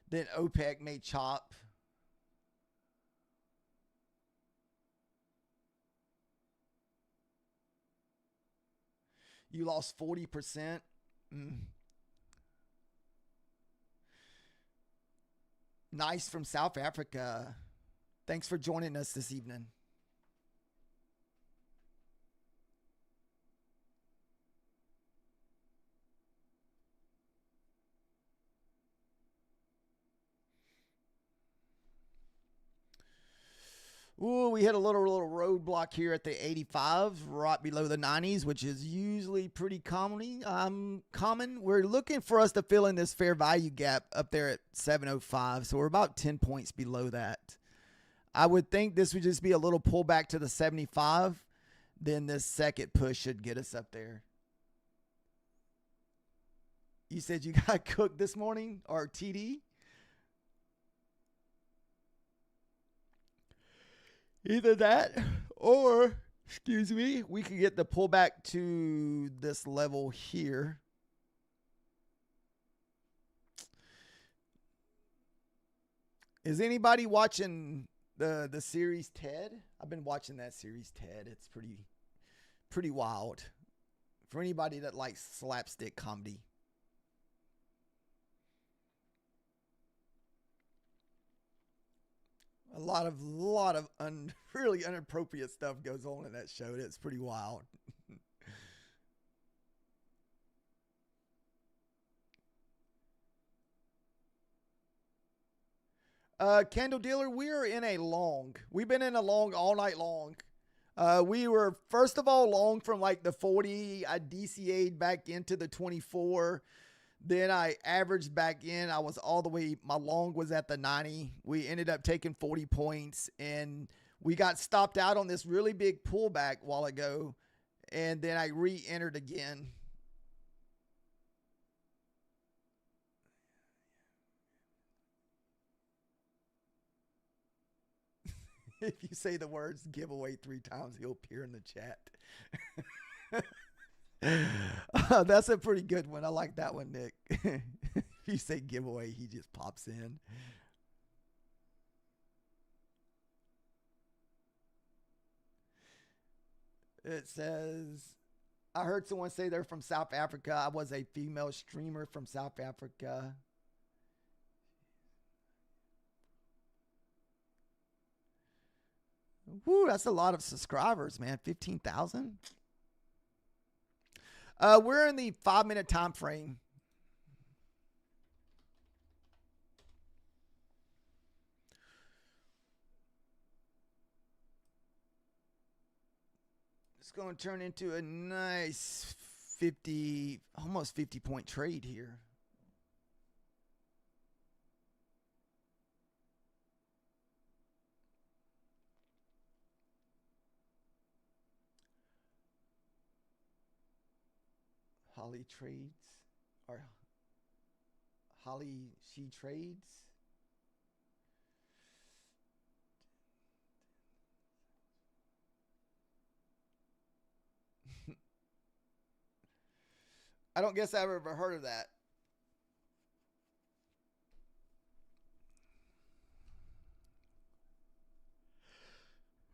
Then OPEC may chop. You lost 40%. Nice from South Africa. Thanks for joining us this evening. Ooh, we hit a little roadblock here at the 85, right below the 90s, which is usually pretty common. We're looking for us to fill in this fair value gap up there at 705, so we're about 10 points below that. I would think this would just be a little pullback to the 75. Then this second push should get us up there. You said you got cooked this morning, or TD? Either that or, excuse me, we could get the pullback to this level here. Is anybody watching the series Ted? I've been watching that series Ted. It's pretty wild for anybody that likes slapstick comedy. A lot of really inappropriate stuff goes on in that show. It's pretty wild. Candle dealer, we're in a long. We've been in a long all night long. We were first of all long from like the 40. I DCA'd back into the 24. Then I averaged back in. I was all the way, my long was at the 90. We ended up taking 40 points and we got stopped out on this really big pullback a while ago. And then I re-entered again. If you say the words giveaway 3 times, he'll appear in the chat. That's a pretty good one. I like that one, Nick. If you say giveaway, he just pops in. It says, I heard someone say they're from South Africa. I was a female streamer from South Africa. Woo, that's a lot of subscribers, man. 15,000. We're in the 5-minute time frame. It's going to turn into a nice 50, almost 50-point trade here. Holly trades, or Holly she trades. I don't guess I've ever heard of that.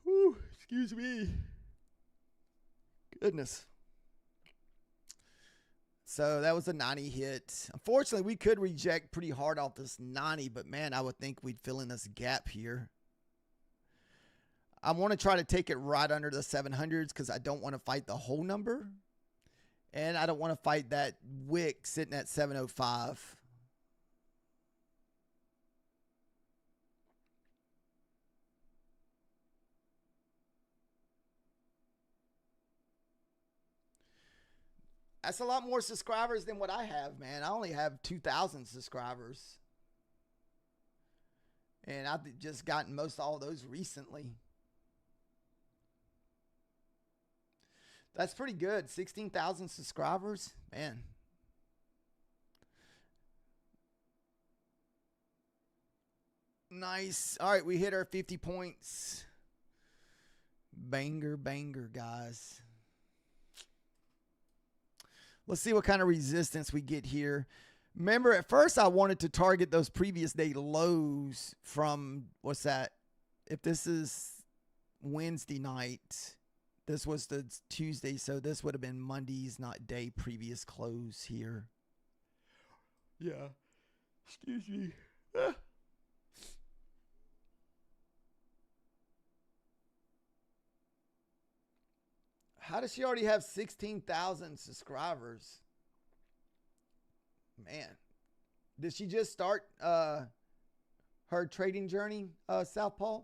Whew, excuse me. Goodness. So that was a 90 hit. Unfortunately, we could reject pretty hard off this 90, but man, I would think we'd fill in this gap here. I want to try to take it right under the 700s because I don't want to fight the whole number. And I don't want to fight that wick sitting at 705. That's a lot more subscribers than what I have, man. I only have 2,000 subscribers. And I've just gotten most all those recently. That's pretty good. 16,000 subscribers. Man. Nice. All right, we hit our 50 points. Banger, banger, guys. Let's see what kind of resistance we get here. Remember, at first I wanted to target those previous day lows from, what's that? If this is Wednesday night, this was the Tuesday, so this would have been Monday's, not day previous close here. Yeah. Excuse me. How does she already have 16,000 subscribers? Man. Did she just start her trading journey, Southpaw?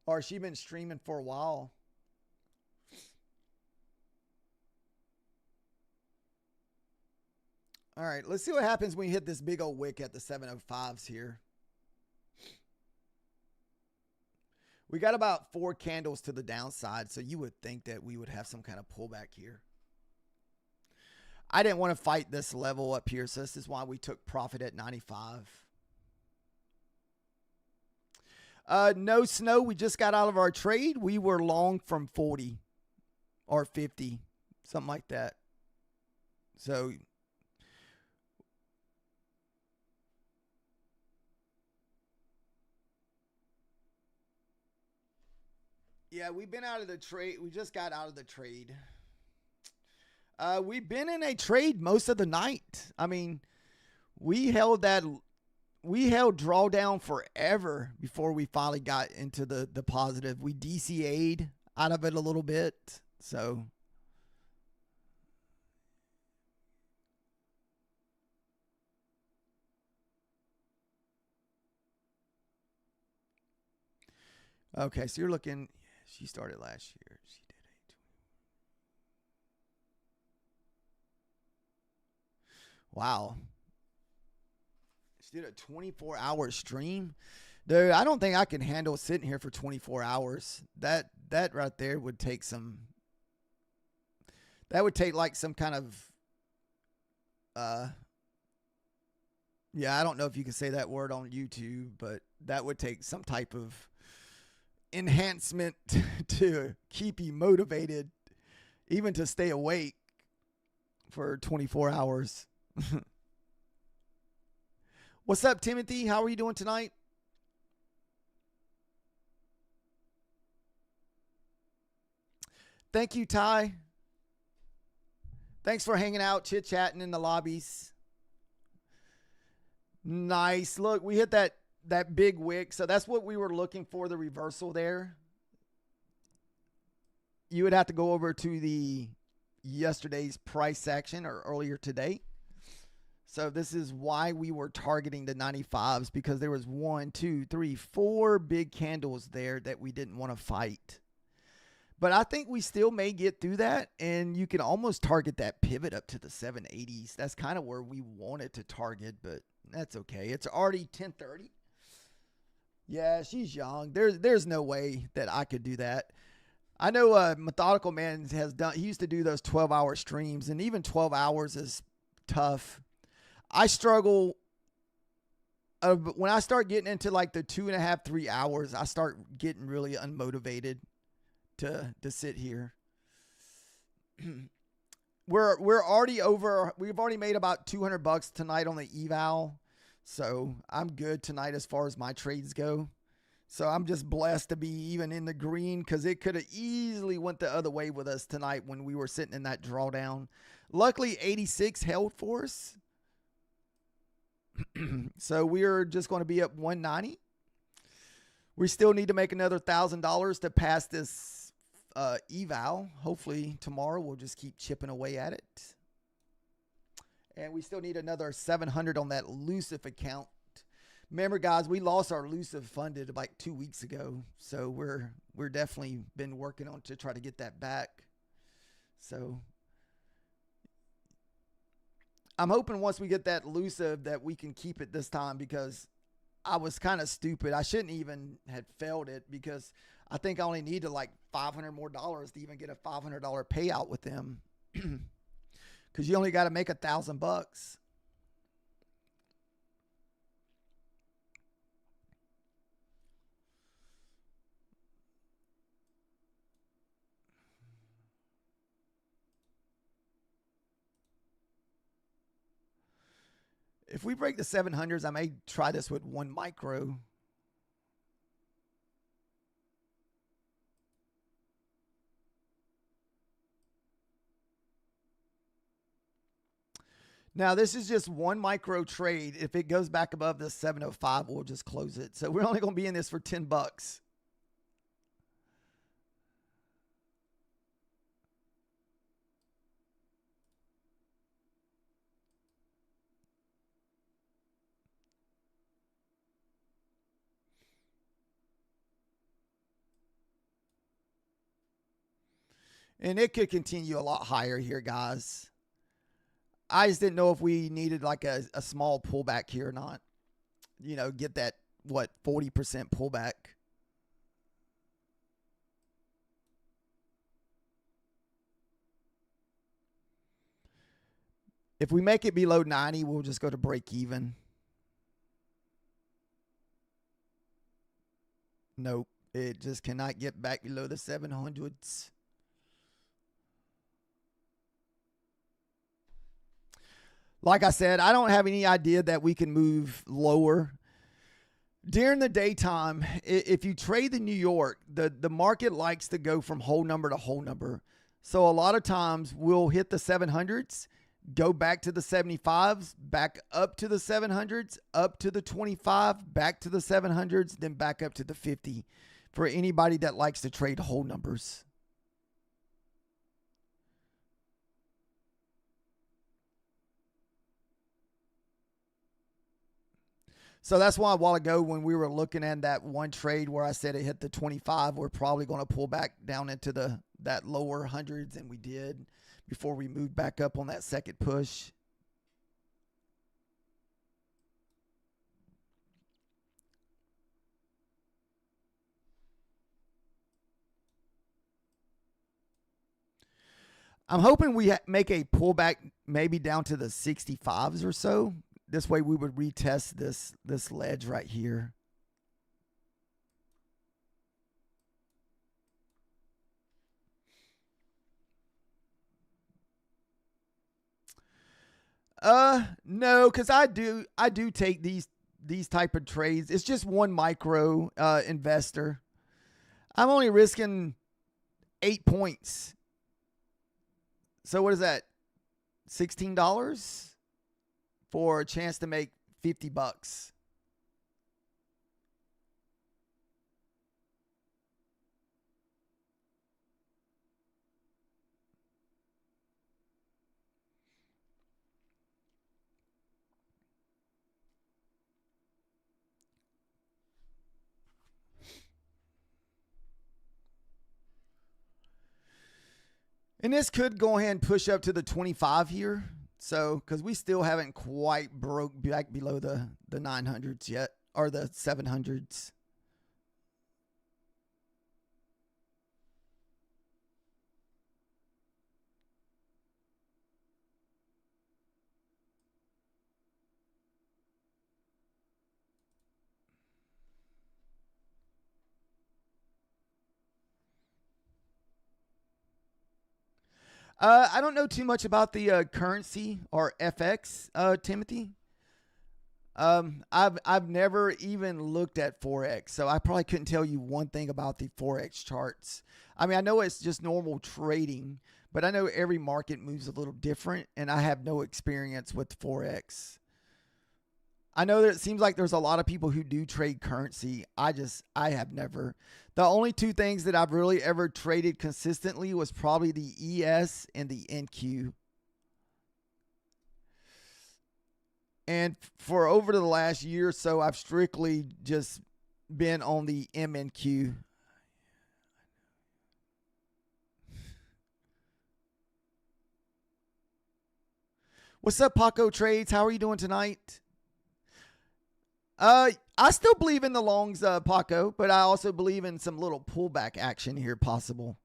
Or has she been streaming for a while? All right, let's see what happens when we hit this big old wick at the 705s here. We got about 4 candles to the downside, so you would think that we would have some kind of pullback here. I didn't want to fight this level up here, so this is why we took profit at 95. No snow. We just got out of our trade. We were long from 40 or 50, something like that. So yeah, we've been out of the trade. We just got out of the trade. We've been in a trade most of the night. I mean, we held drawdown forever before we finally got into the positive. We DCA'd out of it a little bit. So okay, so you're looking, she started last year. She did wow. She did a 24-hour stream. Dude, I don't think I can handle sitting here for 24 hours. That right there would take like some kind of yeah, I don't know if you can say that word on YouTube, but that would take some type of enhancement to keep you motivated, even to stay awake for 24 hours. What's up, Timothy? How are you doing tonight? Thank you, Ty. Thanks for hanging out, chit-chatting in the lobbies. Nice. Look, we hit that big wick. So that's what we were looking for, the reversal there. You would have to go over to the yesterday's price action or earlier today. So this is why we were targeting the 95s, because there was 1, 2, 3, 4 big candles there that we didn't want to fight. But I think we still may get through that, and you can almost target that pivot up to the 780s. That's kind of where we wanted to target, but that's okay. It's already 10:30. Yeah, she's young. There's no way that I could do that. I know Methodical Man he used to do those 12-hour streams, and even 12 hours is tough. I struggle when I start getting into like the 2.5, 3 hours, I start getting really unmotivated to sit here. We're already over. We've already made about $200 tonight on the eval. So I'm good tonight as far as my trades go. So I'm just blessed to be even in the green, because it could have easily went the other way with us tonight when we were sitting in that drawdown. Luckily, 86 held for us. So we're just going to be up 190. We still need to make another $1,000 to pass this eval. Hopefully tomorrow we'll just keep chipping away at it. And we still need another 700 on that Lucif account. Remember, guys, we lost our Lucif funded like 2 weeks ago. So we're definitely been working on to try to get that back. So I'm hoping once we get that Lucif that we can keep it this time, because I was kind of stupid. I shouldn't even have failed it, because I think I only needed like $500 more to even get a $500 payout with them. Because you only got to make $1,000. If we break the 700s, I may try this with 1 micro. Now, this is just 1 micro trade. If it goes back above the 705, we'll just close it. So we're only going to be in this for $10. And it could continue a lot higher here, guys. I just didn't know if we needed like a small pullback here or not. You know, get that, 40% pullback. If we make it below 90, we'll just go to break even. Nope. It just cannot get back below the 700s. Like I said, I don't have any idea that we can move lower. During the daytime, if you trade the New York, the market likes to go from whole number to whole number. So a lot of times we'll hit the 700s, go back to the 75s, back up to the 700s, up to the 25, back to the 700s, then back up to the 50 for anybody that likes to trade whole numbers. So that's why a while ago when we were looking at that one trade where I said it hit the 25, we're probably going to pull back down into that lower hundreds, and we did before we moved back up on that second push. I'm hoping we make a pullback maybe down to the 65s or so. This way we would retest this ledge right here. No, because I do take these type of trades. It's just one micro investor. I'm only risking 8 points. So what is that? $16 for a chance to make $50. And this could go ahead and push up to the 25 here. So, because we still haven't quite broke back below the 900s yet, or the 700s. I don't know too much about the currency or FX, Timothy. I've never even looked at Forex, so I probably couldn't tell you one thing about the Forex charts. I mean, I know it's just normal trading, but I know every market moves a little different, and I have no experience with Forex. I know that it seems like there's a lot of people who do trade currency. I have never. The only two things that I've really ever traded consistently was probably the ES and the NQ. And for over the last year or so, I've strictly just been on the MNQ. What's up, Paco Trades? How are you doing tonight? I still believe in the longs, Paco, but I also believe in some little pullback action here possible.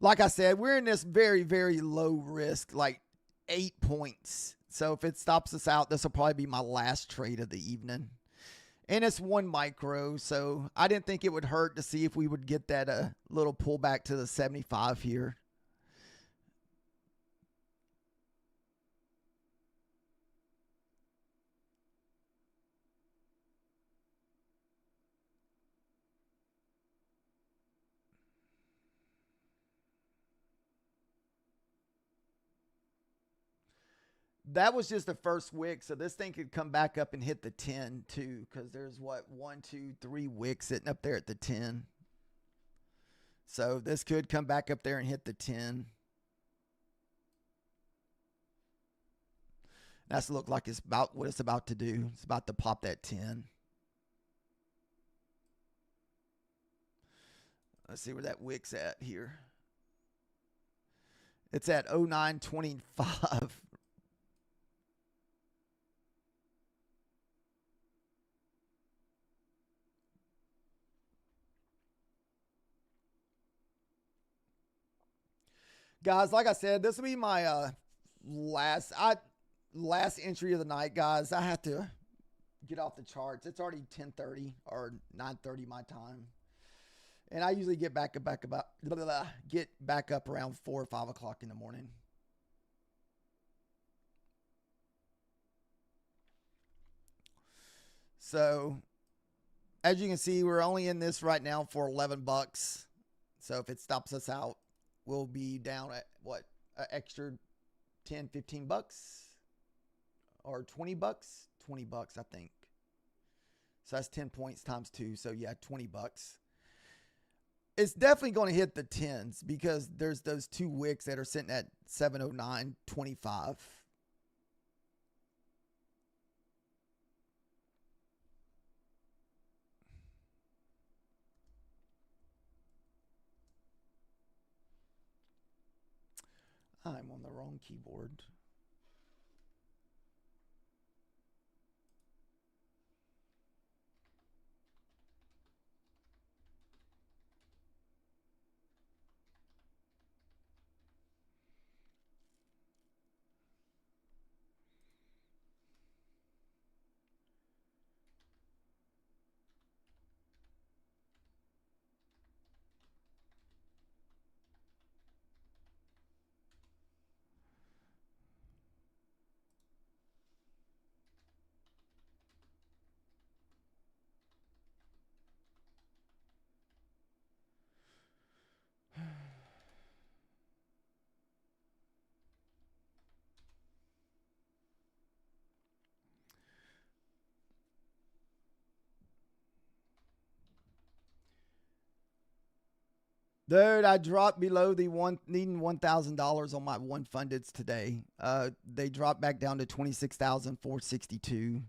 Like I said, we're in this very, very low risk, like 8 points. So if it stops us out, this will probably be my last trade of the evening. And it's one micro, so I didn't think it would hurt to see if we would get that little pullback to the 75 here. That was just the first wick, so this thing could come back up and hit the 10 too, because there's what, 1, 2, 3 wicks sitting up there at the 10. So this could come back up there and hit the 10. That's look like it's about what it's about to do. It's about to pop that 10. Let's see where that wick's at here. It's at 0925. Guys, like I said, this will be my last entry of the night, guys. I have to get off the charts. It's already 10:30 or 9:30 my time. And I usually get back up around 4 or 5 o'clock in the morning. So, as you can see, we're only in this right now for 11 bucks. So if it stops us out, we'll be down at what? An extra 10, 15 bucks or 20 bucks? 20 bucks, I think. So that's 10 points times 2. So yeah, 20 bucks. It's definitely going to hit the 10s because there's those 2 wicks that are sitting at 709.25. I'm on the wrong keyboard. Dude, I dropped below the needing $1,000 on my one fundeds today. They dropped back down to 26,462.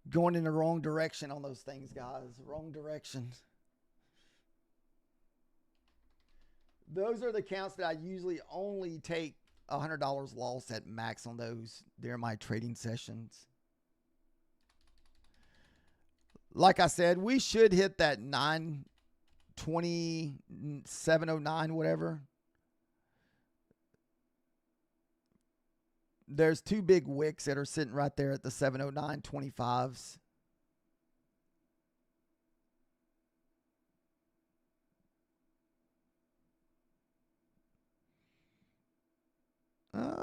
Going in the wrong direction on those things, guys. Wrong direction. Those are the counts that I usually only take $100 loss at max on those during my trading sessions. Like I said, we should hit that 927.09, whatever. There's 2 big wicks that are sitting right there at the 709.25s.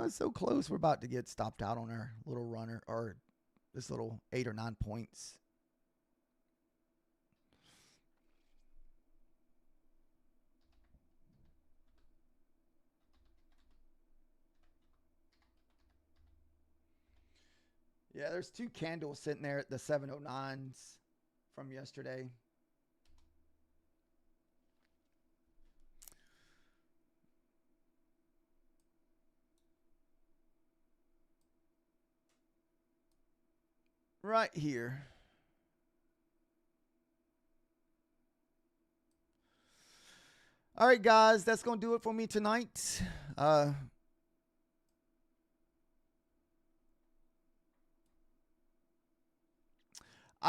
So close. We're about to get stopped out on our little runner, or this little 8 or 9 points. Yeah, there's 2 candles sitting there at the 709s from yesterday. Right here. All right, guys, that's going to do it for me tonight. I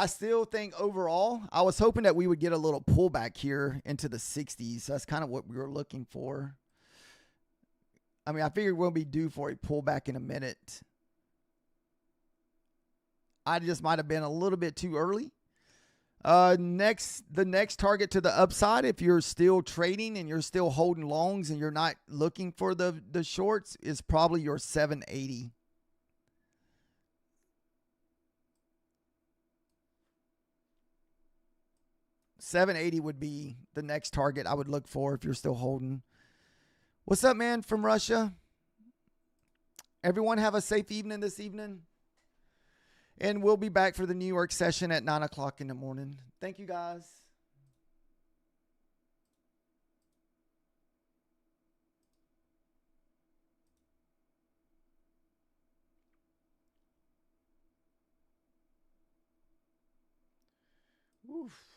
still think overall, I was hoping that we would get a little pullback here into the 60s. That's kind of what we were looking for. I mean, I figured we'll be due for a pullback in a minute. I just might have been a little bit too early. The next target to the upside, if you're still trading and you're still holding longs and you're not looking for the shorts, is probably your 780. $780 would be the next target I would look for if you're still holding. What's up, man, from Russia? Everyone have a safe evening this evening. And we'll be back for the New York session at 9 o'clock in the morning. Thank you, guys. Oof.